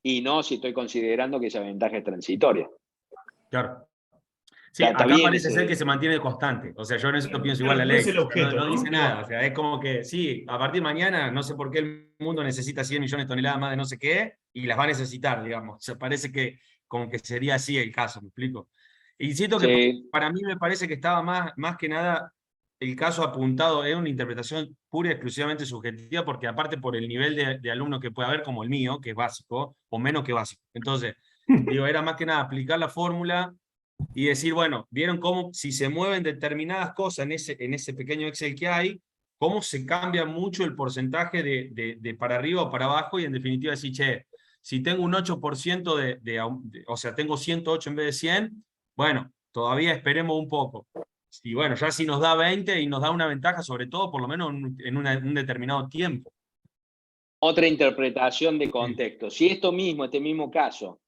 y no si estoy considerando que esa ventaja es transitoria. Claro. Sí, Está acá bien parece ser que ese. se mantiene constante. O sea, yo en eso pienso igual Claro, la no es ley. el objeto, No ¿no? dice Digo, nada. O sea, es como que sí, a partir de mañana, no sé por qué el mundo necesita 100 millones de toneladas más de no sé qué, y las va a necesitar, digamos. O sea, parece que como que sería así el caso, ¿me explico? Y siento que Sí, para mí me parece que estaba más que nada el caso apuntado, es una interpretación pura y exclusivamente subjetiva, porque aparte por el nivel de alumno que puede haber, como el mío, que es básico, o menos que básico. Entonces, digo, era más que nada aplicar la fórmula y decir, bueno, vieron cómo si se mueven determinadas cosas en ese pequeño Excel que hay, cómo se cambia mucho el porcentaje de para arriba o para abajo, y en definitiva decir, che, si tengo un 8% o sea, tengo 108 en vez de 100, bueno, todavía esperemos un poco. Y bueno, ya si nos da 20 y nos da una ventaja, sobre todo, por lo menos en un determinado tiempo. otra interpretación de Sí, contexto. Si este mismo caso,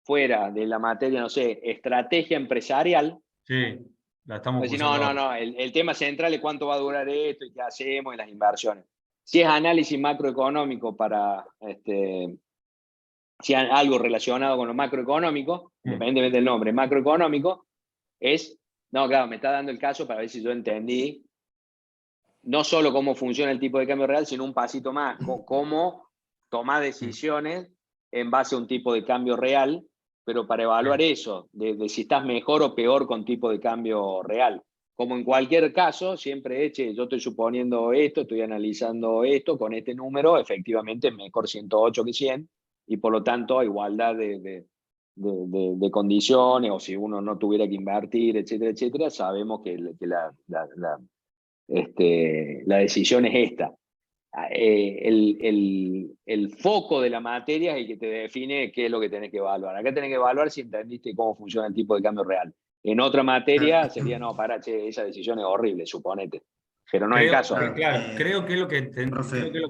fuera de la materia, no sé, estrategia empresarial, sí, la estamos pues si cursando ahora. no, el tema central es cuánto va a durar esto y qué hacemos y las inversiones. Si es análisis macroeconómico si hay algo relacionado con lo macroeconómico, independientemente del nombre, macroeconómico, no, claro, me está dando el caso para ver si yo entendí no solo cómo funciona el tipo de cambio real, sino un pasito más, cómo tomar decisiones en base a un tipo de cambio real, pero para evaluar eso, de si estás mejor o peor con tipo de cambio real. Como en cualquier caso, siempre yo estoy suponiendo esto, estoy analizando esto, con este número, efectivamente es mejor 108 que 100, y por lo tanto a igualdad de condiciones, o si uno no tuviera que invertir, etcétera, etcétera, sabemos que la decisión es esta. El foco de la materia es el que te define qué es lo que tenés que evaluar. Acá tenés que evaluar si entendiste cómo funciona el tipo de cambio real. En otra materia sería, no, pará, che, esa decisión es horrible, suponete. Pero no es el caso. Claro, creo que es lo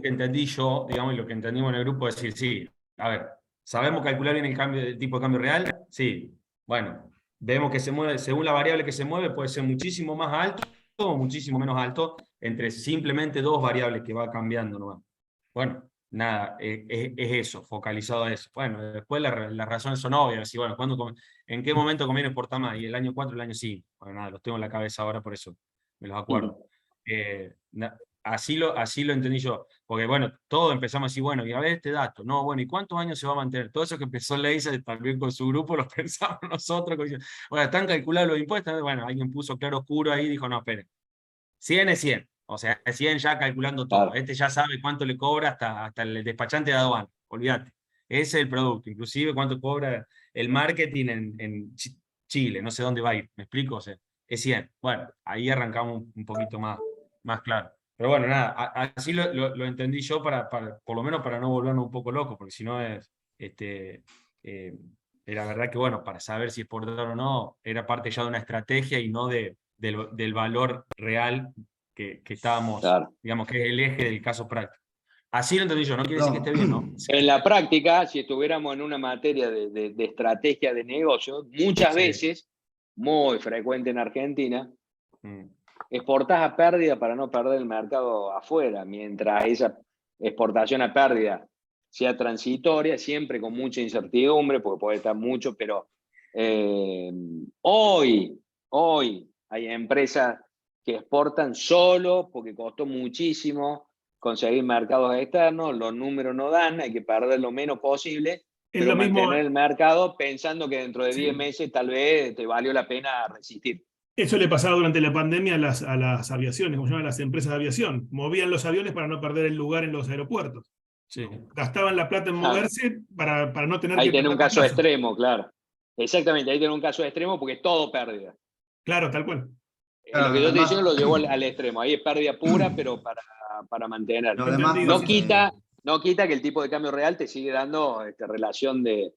que entendí yo, digamos, y lo que entendimos en el grupo, es decir, sí, a ver, ¿sabemos calcular bien el tipo de cambio real? Sí. Bueno, vemos que se mueve, según la variable que se mueve, puede ser muchísimo más alto o muchísimo menos alto, entre simplemente dos variables que va cambiando, ¿no? Bueno, nada, es eso, focalizado a eso. Bueno, después las razones son obvias, y bueno, ¿en qué momento conviene exportar más? ¿Y el año 4 el año 5? Bueno, nada, los tengo en la cabeza ahora, por eso me los acuerdo. Así lo entendí yo, porque bueno, todos empezamos a decir, bueno, y a ver este dato, no, bueno, ¿y cuántos años se va a mantener? Todo eso que empezó Leisa también con su grupo, lo pensamos nosotros, bueno, están calculados los impuestos, bueno, alguien puso claro oscuro ahí y dijo, no, espere, 100 es 100, o sea, es 100 ya calculando todo, Claro. este ya sabe cuánto le cobra hasta el despachante de aduana, olvídate, ese es el producto, inclusive cuánto cobra el marketing Chile, no sé dónde va a ir, ¿me explico? O sea, es 100. Bueno, ahí arrancamos un poquito más claro. Pero bueno, nada, así lo entendí yo por lo menos para no volverme un poco loco, porque si no es, la verdad que bueno, para saber si exportar o no, era parte ya de una estrategia y no del valor real que estábamos, Claro. digamos, que es el eje del caso práctico. Así lo entendí yo, no quiere decir que esté bien, ¿no? En la práctica, si estuviéramos en una materia de estrategia de negocio, muchas Sí. veces, muy frecuente en Argentina, Mm. exportás a pérdida para no perder el mercado afuera, mientras esa exportación a pérdida sea transitoria, siempre con mucha incertidumbre, porque puede estar mucho, pero hoy hay empresas que exportan solo porque costó muchísimo conseguir mercados externos, los números no dan, hay que perder lo menos posible, Es pero lo mismo, mantener el mercado pensando que dentro de sí. 10 meses tal vez te valió la pena resistir. Eso le pasaba durante la pandemia a las aviaciones, como se llaman las empresas de aviación. Movían los aviones para no perder el lugar en los aeropuertos. Sí. Gastaban la plata en moverse para no tener Ahí que tiene un perder la caso plaza. extremo, claro. Exactamente, ahí tiene un caso extremo porque es todo pérdida. Claro, tal cual. Lo que yo estoy diciendo Además, lo llevo al extremo. Ahí es pérdida pura, pero para mantener. lo demás Entendido. No quita que el tipo de cambio real te sigue dando relación de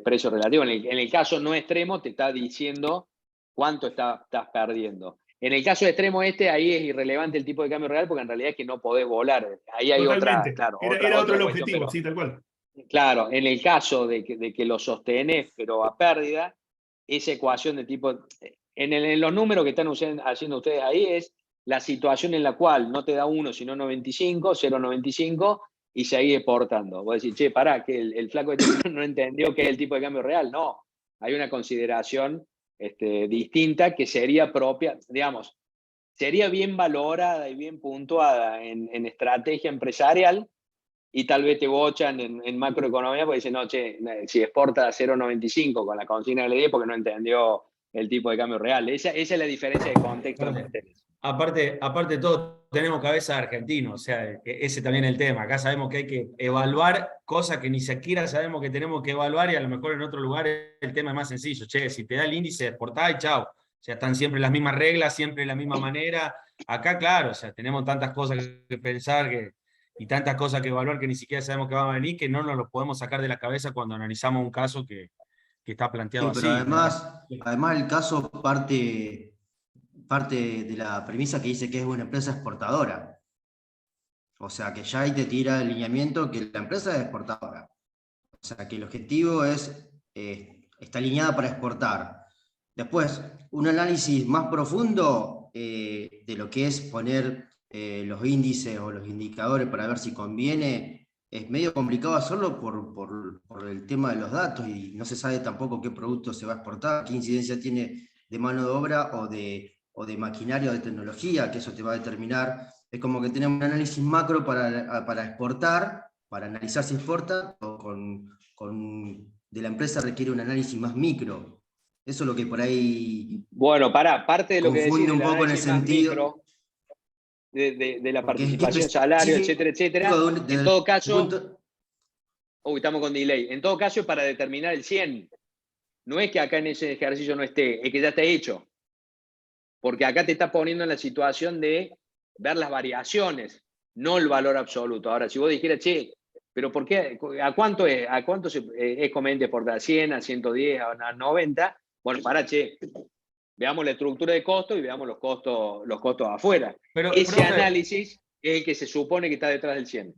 precio relativo. En el caso no extremo te está diciendo cuánto estás perdiendo. En el caso extremo ahí es irrelevante el tipo de cambio real porque en realidad es que no podés volar. Ahí hay Totalmente. otra Era el cuestión, objetivo, pero sí, tal cual. claro, en el caso de que lo sostenés pero a pérdida, esa ecuación de tipo, en los números que están haciendo ustedes ahí es la situación en la cual no te da 1 sino 95, 0,95 y seguís exportando. Vos decís, che, pará, que el flaco no entendió qué es el tipo de cambio real. No, hay una consideración distinta que sería propia, digamos, sería bien valorada y bien puntuada en estrategia empresarial y tal vez te bochan en macroeconomía porque dicen, no, che, si exporta a 0,95 con la consigna de la 10 porque no entendió el tipo de cambio real. Esa es la diferencia de contexto entre ustedes. Aparte de todo, tenemos cabeza de argentino, o sea, ese también es el tema. Acá sabemos que hay que evaluar cosas que ni siquiera sabemos que tenemos que evaluar y a lo mejor en otro lugar el tema es más sencillo. Che, si te da el índice, exportá y chao. O sea, están siempre las mismas reglas, siempre la misma manera. Acá, claro, o sea, tenemos tantas cosas que pensar y tantas cosas que evaluar que ni siquiera sabemos que van a venir, que no nos lo podemos sacar de la cabeza cuando analizamos un caso que está planteado sí, pero así. además el caso parte de la premisa que dice que es una empresa exportadora. O sea, que ya ahí te tira el lineamiento que la empresa es exportadora. O sea, que el objetivo está alineada para exportar. Después, un análisis más profundo de lo que es poner los índices o los indicadores para ver si conviene, es medio complicado hacerlo por el tema de los datos y no se sabe tampoco qué producto se va a exportar, qué incidencia tiene de mano de obra o de maquinaria o de tecnología, que eso te va a determinar. Es como que tenemos un análisis macro para exportar, para analizar si exporta, o de la empresa requiere un análisis más micro. Eso es lo que por ahí Bueno, parte de lo que decís confunde un del poco en el análisis más sentido. micro, de la Porque es participación, salario, específico etcétera, desde en todo el caso, punto. uy, estamos con delay, en todo caso es para determinar el 100. No es que acá en ese ejercicio no esté, es que ya está hecho. Porque acá te está poniendo en la situación de ver las variaciones, no el valor absoluto. Ahora, si vos dijeras, che, pero ¿por qué? ¿A cuánto es? ¿A cuánto es conveniente exportar? ¿A 100, a 110, a 90? Bueno, para, che, veamos la estructura de costos y veamos los costos afuera. Pero, Ese profe, análisis es el que se supone que está detrás del 100.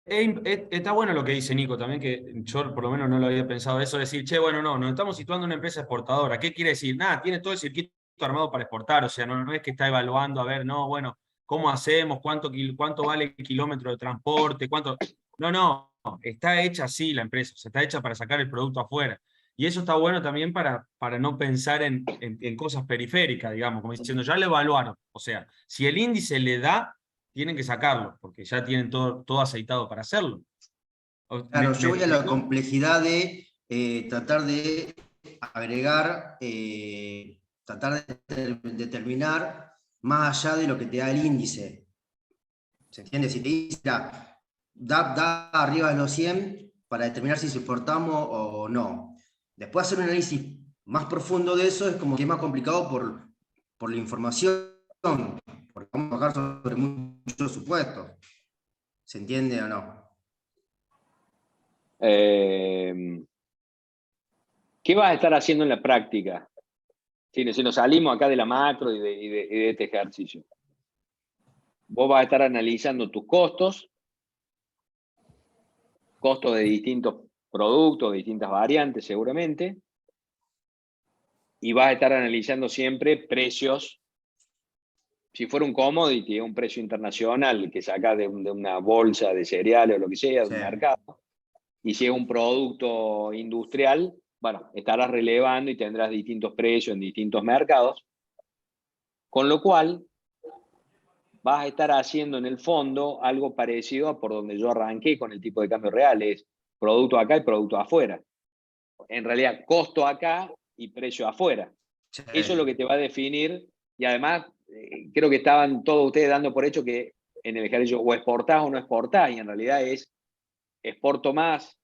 está bueno lo que dice Nico también, que yo por lo menos no lo había pensado eso, decir, che, bueno, no, nos estamos situando en una empresa exportadora. ¿Qué quiere decir? Nada, tiene todo el circuito armado para exportar, o sea, no es que está evaluando, a ver, no, bueno, ¿cómo hacemos? ¿Cuánto vale el kilómetro de transporte? No, está hecha así la empresa, o sea, está hecha para sacar el producto afuera. Y eso está bueno también para no pensar en cosas periféricas, digamos, como diciendo, ya lo evaluaron. O sea, si el índice le da, tienen que sacarlo, porque ya tienen todo aceitado para hacerlo. Claro, yo voy a la explico? complejidad de tratar de agregar, tratar de determinar más allá de lo que te da el índice. ¿Se entiende? Si te dice, da arriba de los 100 para determinar si exportamos o no. Después hacer un análisis más profundo de eso es como que es más complicado por la información, porque vamos a bajar sobre muchos supuestos. ¿Se entiende o no? ¿Qué vas a estar haciendo en la práctica? Si nos salimos acá de la macro y de este ejercicio. Vos vas a estar analizando tus costos de distintos productos, de distintas variantes seguramente, y vas a estar analizando siempre precios. Si fuera un commodity, un precio internacional que sacas de una bolsa de cereales o lo que sea, de un mercado, y si es un producto industrial, bueno, estarás relevando y tendrás distintos precios en distintos mercados, con lo cual vas a estar haciendo en el fondo algo parecido a por donde yo arranqué con el tipo de cambio real, es producto acá y producto afuera. En realidad, costo acá y precio afuera. Sí. Eso es lo que te va a definir, y además creo que estaban todos ustedes dando por hecho que en el ejercicio o exportás o no exportás, y en realidad es exporto más,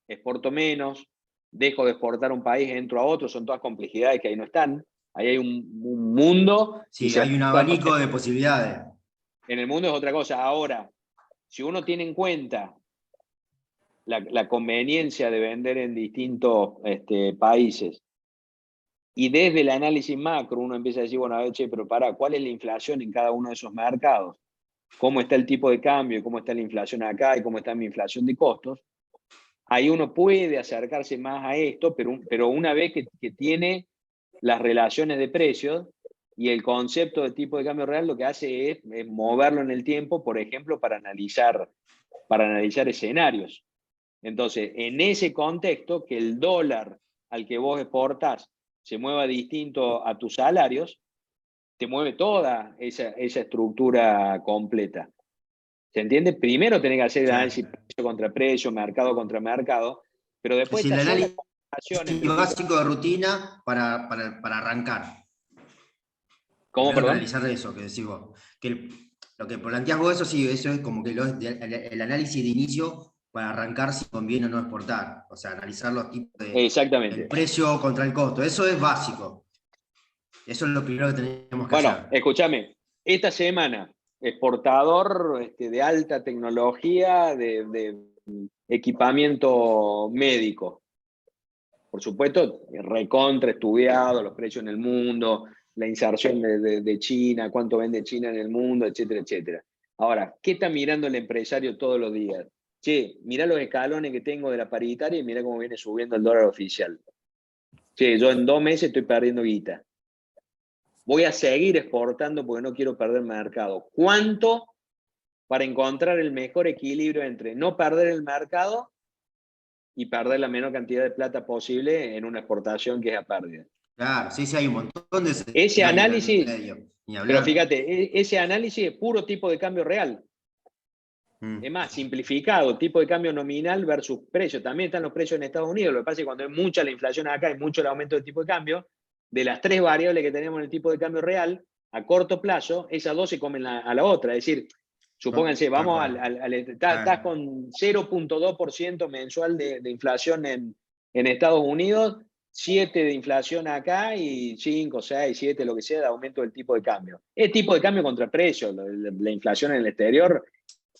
exporto menos, dejo de exportar a un país, entro a otro, son todas complejidades que ahí no están. Ahí hay un mundo. Sí, hay un abanico de posibilidades. En el mundo es otra cosa. Ahora, si uno tiene en cuenta la conveniencia de vender en distintos países, y desde el análisis macro uno empieza a decir, bueno, a ver, che, pero pará, ¿cuál es la inflación en cada uno de esos mercados? ¿Cómo está el tipo de cambio? ¿Cómo está la inflación acá? ¿Y cómo está mi inflación de costos? Ahí uno puede acercarse más a esto, pero una vez que tiene las relaciones de precios y el concepto de tipo de cambio real, lo que hace es moverlo en el tiempo, por ejemplo, para analizar escenarios. Entonces, en ese contexto, que el dólar al que vos exportás se mueva distinto a tus salarios, te mueve toda esa estructura completa. ¿Se entiende? Primero tenés que hacer el análisis precio contra precio, mercado contra mercado, pero después Es decir, el análisis básico de rutina para arrancar. ¿Cómo, perdón? perdón? Analizar eso que decís vos. Lo que planteás vos, eso sí, eso es como que el análisis de inicio para arrancar si conviene o no exportar. O sea, analizar los tipos de Exactamente. el precio contra el costo. Eso es básico. Eso es lo primero que tenemos que hacer. Bueno, escúchame, esta semana, exportador de alta tecnología de equipamiento médico. Por supuesto, recontra estudiado, los precios en el mundo, la inserción de China, cuánto vende China en el mundo, etcétera, etcétera. Ahora, ¿qué está mirando el empresario todos los días? Che, mirá los escalones que tengo de la paritaria y mirá cómo viene subiendo el dólar oficial. Che, yo en 2 meses estoy perdiendo guita. Voy a seguir exportando porque no quiero perder mercado. ¿Cuánto para encontrar el mejor equilibrio entre no perder el mercado y perder la menor cantidad de plata posible en una exportación que es a pérdida? Claro, sí, hay un montón de ese análisis, pero fíjate, ese análisis es puro tipo de cambio real. Es más, simplificado, tipo de cambio nominal versus precio. También están los precios en Estados Unidos. Lo que pasa es que cuando hay mucha la inflación acá, hay mucho el aumento del tipo de cambio, de las 3 variables que tenemos en el tipo de cambio real, a corto plazo, esas 2 se comen a la otra. Es decir, supónganse, vamos estás con 0.2% mensual de inflación en Estados Unidos, 7 de inflación acá y 5, 6, 7, lo que sea, de aumento del tipo de cambio. Es tipo de cambio contra precio. La inflación en el exterior,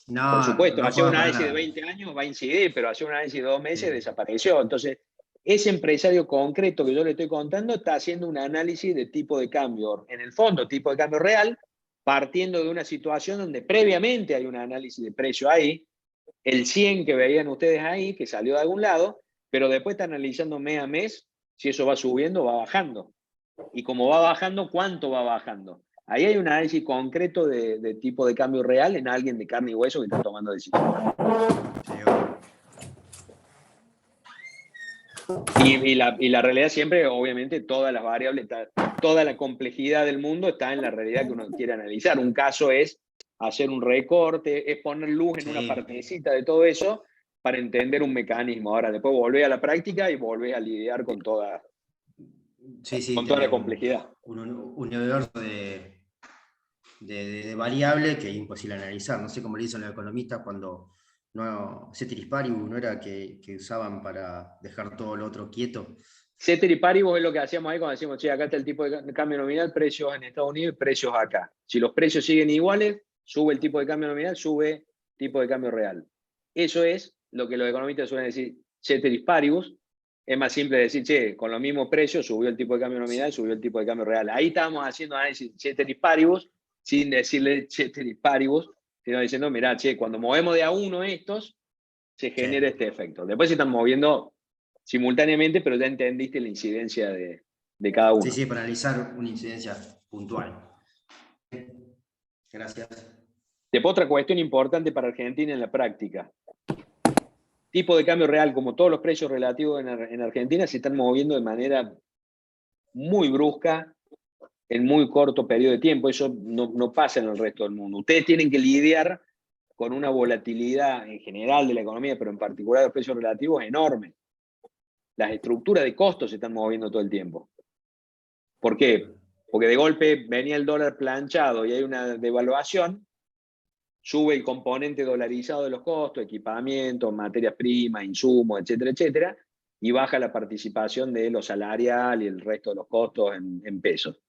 no, por supuesto, no hacer un para análisis de nada. 20 años va a incidir, pero hacer un análisis de 2 meses Sí. desapareció. Entonces, ese empresario concreto que yo le estoy contando está haciendo un análisis de tipo de cambio, en el fondo, tipo de cambio real, partiendo de una situación donde previamente hay un análisis de precio ahí, el 100 que veían ustedes ahí, que salió de algún lado, pero después está analizando mes a mes si eso va subiendo o va bajando. Y como va bajando, ¿cuánto va bajando? Ahí hay un análisis concreto de tipo de cambio real en alguien de carne y hueso que está tomando decisiones. Y la realidad siempre, obviamente, todas las variables, toda la complejidad del mundo está en la realidad que uno quiere analizar. Un caso es hacer un recorte, es poner luz en una partecita de todo eso para entender un mecanismo. Ahora, después volvés a la práctica y volvés a lidiar con toda, con toda la complejidad. Un universo de variables que es imposible analizar. No sé cómo le dicen los economistas cuando No, ceteris paribus no era que usaban para dejar todo lo otro quieto. Ceteris paribus es lo que hacíamos ahí cuando decimos, che, acá está el tipo de cambio nominal, precios en Estados Unidos y precios acá. Si los precios siguen iguales, sube el tipo de cambio nominal, sube tipo de cambio real. Eso es lo que los economistas suelen decir ceteris paribus. Es más simple decir, che, con los mismos precios subió el tipo de cambio nominal, subió el tipo de cambio real. Ahí estábamos haciendo análisis ceteris paribus, sin decirle ceteris paribus, sino diciendo, mirá, che, cuando movemos de a uno estos, se genera este efecto. Después se están moviendo simultáneamente, pero ya entendiste la incidencia de cada uno. Sí, sí, para analizar una incidencia puntual. Gracias. Después otra cuestión importante para Argentina en la práctica. Tipo de cambio real, como todos los precios relativos en Argentina, se están moviendo de manera muy brusca en muy corto periodo de tiempo. Eso no pasa en el resto del mundo. Ustedes tienen que lidiar con una volatilidad en general de la economía, pero en particular de los precios relativos, enorme. Las estructuras de costos se están moviendo todo el tiempo. ¿Por qué? Porque de golpe venía el dólar planchado y hay una devaluación, sube el componente dolarizado de los costos, equipamiento, materias primas, insumos, etcétera, etcétera, y baja la participación de lo salarial y el resto de los costos en pesos.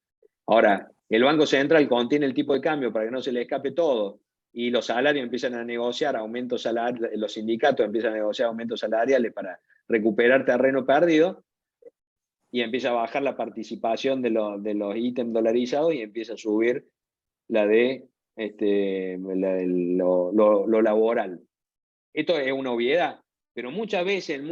Ahora, el Banco Central contiene el tipo de cambio para que no se le escape todo, y los salarios empiezan a negociar aumentos salariales, los sindicatos empiezan a negociar aumentos salariales para recuperar terreno perdido, y empieza a bajar la participación de los ítems dolarizados y empieza a subir la de lo laboral. Esto es una obviedad, pero muchas veces en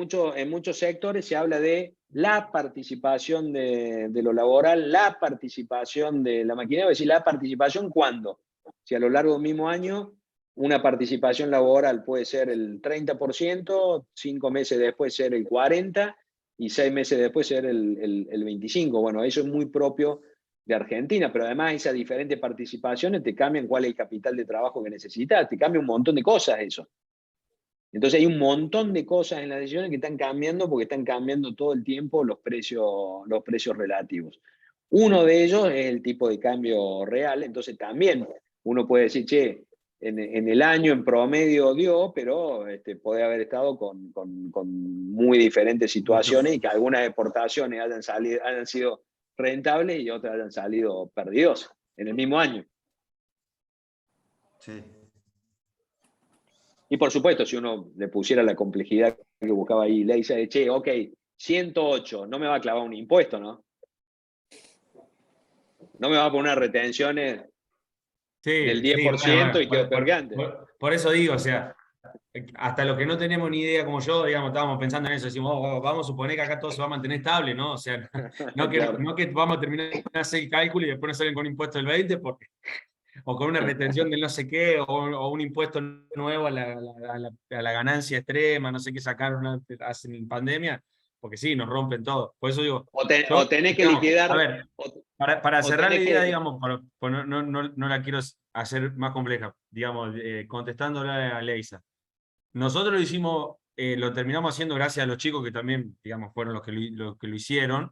muchos sectores se habla de la participación de lo laboral, la participación de la maquinaria, es decir, la participación ¿cuándo? Si a lo largo de un mismo año una participación laboral puede ser el 30%, 5 meses después ser el 40% y 6 meses después ser el 25%. Bueno, eso es muy propio de Argentina, pero además esas diferentes participaciones te cambian cuál es el capital de trabajo que necesitas, te cambia un montón de cosas eso. Entonces hay un montón de cosas en las decisiones que están cambiando porque están cambiando todo el tiempo los precios relativos. Uno de ellos es el tipo de cambio real, entonces también uno puede decir, che, en el año en promedio dio, pero puede haber estado con muy diferentes situaciones y que algunas exportaciones hayan sido rentables y otras hayan salido perdidas en el mismo año. Sí. Y por supuesto, si uno le pusiera la complejidad que buscaba ahí, le dice, che, ok, 108, no me va a clavar un impuesto, ¿no? No me va a poner retenciones del 10% y quedo peor que antes. Por eso digo, o sea, hasta los que no tenemos ni idea como yo, digamos, estábamos pensando en eso, decimos, vamos a suponer que acá todo se va a mantener estable, ¿no? O sea, no que, Claro. no que vamos a terminar de hacer el cálculo y después nos salen con un impuesto del 20%, o con una retención del no sé qué, o un impuesto nuevo a la ganancia extrema, no sé qué sacaron en pandemia, porque sí, nos rompen todo. Por eso digo, O tenés que liquidar. A ver, para cerrar la tenés idea, que- digamos, no la quiero hacer más compleja, digamos, contestándole a Leisa. Nosotros lo hicimos, lo terminamos haciendo gracias a los chicos que también, digamos, fueron los que lo hicieron.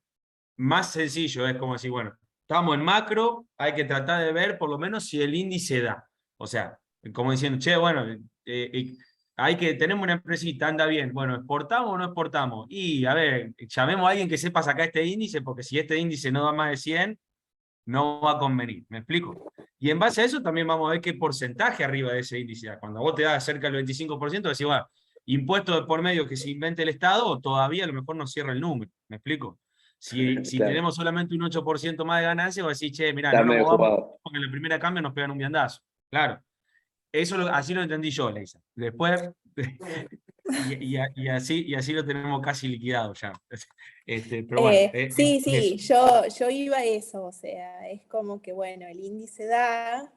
Más sencillo, es como decir, bueno, estamos en macro, hay que tratar de ver por lo menos si el índice da. O sea, como diciendo, che, bueno, tenemos una empresita, anda bien, bueno, ¿exportamos o no exportamos? Y, a ver, llamemos a alguien que sepa sacar este índice, porque si este índice no da más de 100, no va a convenir, ¿me explico? Y en base a eso también vamos a ver qué porcentaje arriba de ese índice da. Cuando vos te das cerca del 25%, decís, bueno, impuestos de por medio que se invente el Estado, o todavía a lo mejor no cierra el número, ¿me explico? Si Claro. tenemos solamente un 8% más de ganancia, vos decís, che, mirá, Está no nos medio movamos jugado. porque en la primera cambio nos pegan un viandazo. Claro. Eso así lo entendí yo, Leisa. Después, y así lo tenemos casi liquidado ya. Pero bueno, Sí, yo iba a eso, o sea, es como que, bueno, el índice da,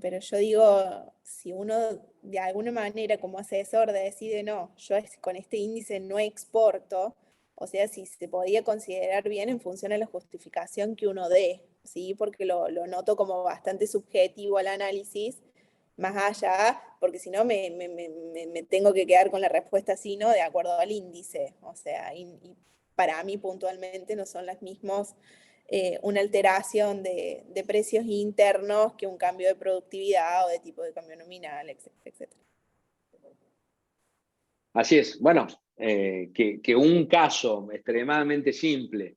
pero yo digo, si uno de alguna manera como asesor decide, no, yo con este índice no exporto, o sea, si se podía considerar bien en función a la justificación que uno dé, ¿sí? Porque lo noto como bastante subjetivo al análisis, más allá, porque si no me tengo que quedar con la respuesta sí, ¿no? De acuerdo al índice, o sea, y para mí puntualmente no son las mismas una alteración de precios internos que un cambio de productividad o de tipo de cambio nominal, etc. Así es. Bueno, que un caso extremadamente simple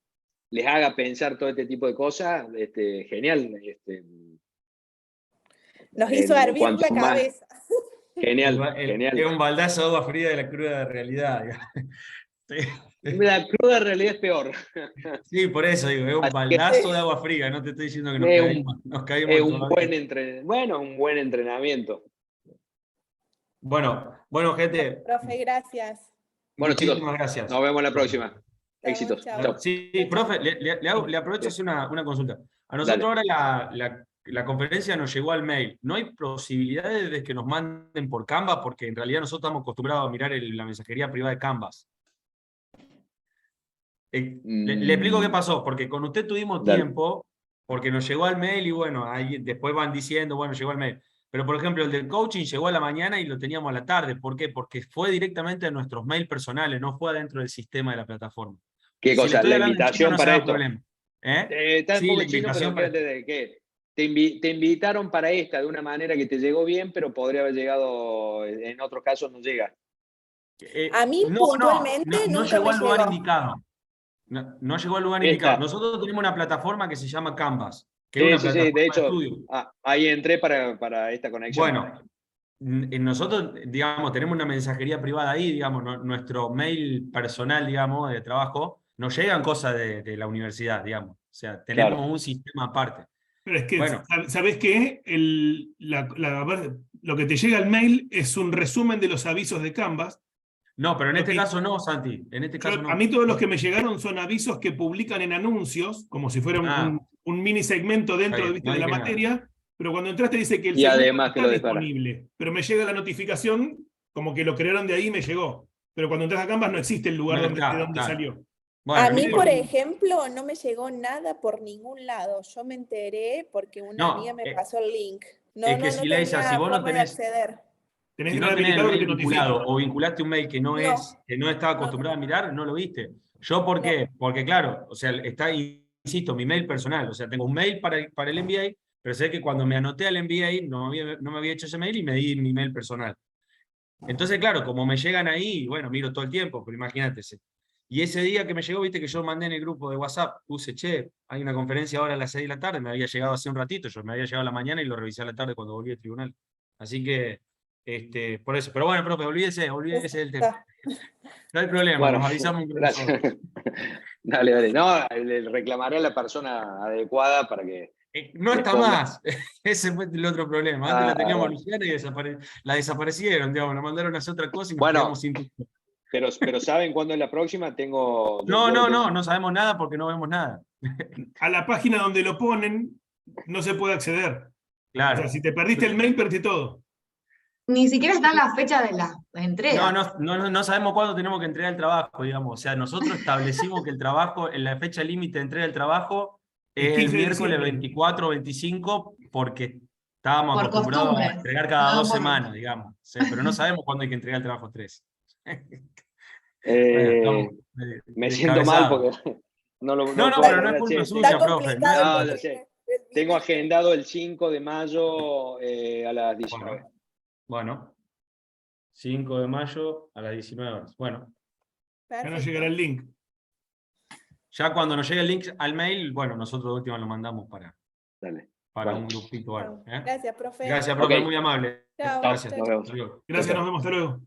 les haga pensar todo este tipo de cosas, genial. Nos hizo hervir cuanto la más- cabeza. Genial, Es genial. un baldazo de agua fría de la cruda realidad. Digamos. Sí. La cruda realidad es peor. Sí, por eso digo, es un Así baldazo de agua fría, no te estoy diciendo que nos es caímos un todavía. un buen entrenamiento. Bueno, gente, Profe, gracias. Bueno, chicos, muchísimas gracias. nos vemos la próxima. Chau, Éxitos. chau. Chau. Sí, Chau, profe, chau. le aprovecho a hacer una consulta. A Dale. nosotros ahora la conferencia nos llegó al mail. ¿No hay posibilidades de que nos manden por Canvas? Porque en realidad nosotros estamos acostumbrados a mirar la mensajería privada de Canvas. Le explico qué pasó, porque con usted tuvimos Dale. tiempo, porque nos llegó al mail y bueno, ahí después van diciendo, bueno, llegó al mail. Pero por ejemplo, el del coaching llegó a la mañana y lo teníamos a la tarde. ¿Por qué? Porque fue directamente a nuestros mails personales, no fue adentro del sistema de la plataforma. ¿Qué Y si le cosa? estoy La hablando en chino, invitación no para será esto. problema. Está un Sí, poco la chino, pero invitación para... fíjate de que te invitaron para esta de una manera que te llegó bien, pero podría haber llegado, en otros casos no llega. A mí puntualmente no nunca llegó me al lugar llegó. indicado. No llegó al lugar Esta. indicado. Nosotros tenemos una plataforma que se llama Canvas, que es Sí, una sí, sí, plataforma de hecho, estudio. ahí entré para esta conexión. Bueno, nosotros, digamos, tenemos una mensajería privada ahí, digamos, nuestro mail personal, digamos, de trabajo, nos llegan cosas de la universidad, digamos. O sea, tenemos Claro. un sistema aparte. Pero es que, Bueno. ¿sabés qué? Lo que te llega al mail es un resumen de los avisos de Canvas. No, pero en este que- caso no, Santi. En este caso no. A mí todos los que me llegaron son avisos que publican en anuncios, como si fuera un mini segmento dentro Está bien, ¿viste? no de la dije nada. materia, pero cuando entraste dice que el Y segmento además no que está lo dispara. disponible, pero me llega la notificación como que lo crearon de ahí y me llegó. Pero cuando entras a Canvas no existe el lugar No de está, donde claro. salió. Bueno, A no mí, por importa. ejemplo, no me llegó nada por ningún lado. Yo me enteré porque una No, amiga me pasó el link. No, es que no si Leisa, tenía si vos no forma de tenés, acceder. Tenés si que no tener tenés el habilitado que mail te notifique. vinculado o vinculaste un mail que no estaba acostumbrado a mirar, no lo viste. ¿Yo por qué? Porque claro, o sea, está, insisto, mi mail personal. O sea, tengo un mail para el MBA, pero sé que cuando me anoté al MBA no me había hecho ese mail y me di mi mail personal. Entonces, claro, como me llegan ahí, bueno, miro todo el tiempo, pero imagínate. Y ese día que me llegó, viste que yo mandé en el grupo de WhatsApp, puse, che, hay una conferencia ahora a las 6 de la tarde, me había llegado hace un ratito, yo me había llegado a la mañana y lo revisé a la tarde cuando volví del tribunal. Así que, por eso. Pero bueno, profe, olvídese del tema. No hay problema, Bueno, nos avisamos. gracias. Dale. No, le reclamaré a la persona adecuada para que No está responda. más. Ese fue el otro problema. Antes la teníamos Bueno. Luciana y la desaparecieron, digamos, la mandaron a hacer otra cosa y nos Bueno, quedamos sin tiempo. pero ¿saben cuándo es la próxima? No sabemos nada porque no vemos nada. A la página donde lo ponen no se puede acceder. Claro. O sea, si te perdiste el mail, perdiste todo. Ni siquiera está la fecha de la entrega. No sabemos cuándo tenemos que entregar el trabajo, digamos. O sea, nosotros establecimos que el trabajo, en la fecha límite de entrega del trabajo, es el 15 de miércoles diciembre. 24 o 25, porque estábamos Por acostumbrados costumbre. a entregar cada No, 2 por- semanas, digamos. Sí, pero no sabemos cuándo hay que entregar el trabajo 3. Me siento mal porque no lo No, puedo pero no es poner, culpa che, suya, Está profe. complicado No, el ya sé. trimestre. Tengo agendado el 5 de mayo a las 19. Bueno, 5 de mayo a las 19 horas. Bueno, Ya no Perfecto. llegará el link. ya cuando nos llegue el link al mail, bueno, nosotros de última lo mandamos para Dale. un grupito o algo. Gracias, profe. Gracias, profe, Ok. muy amable. Chao. Gracias. Nos vemos. Hasta luego. Gracias, Chao. nos vemos. Hasta luego.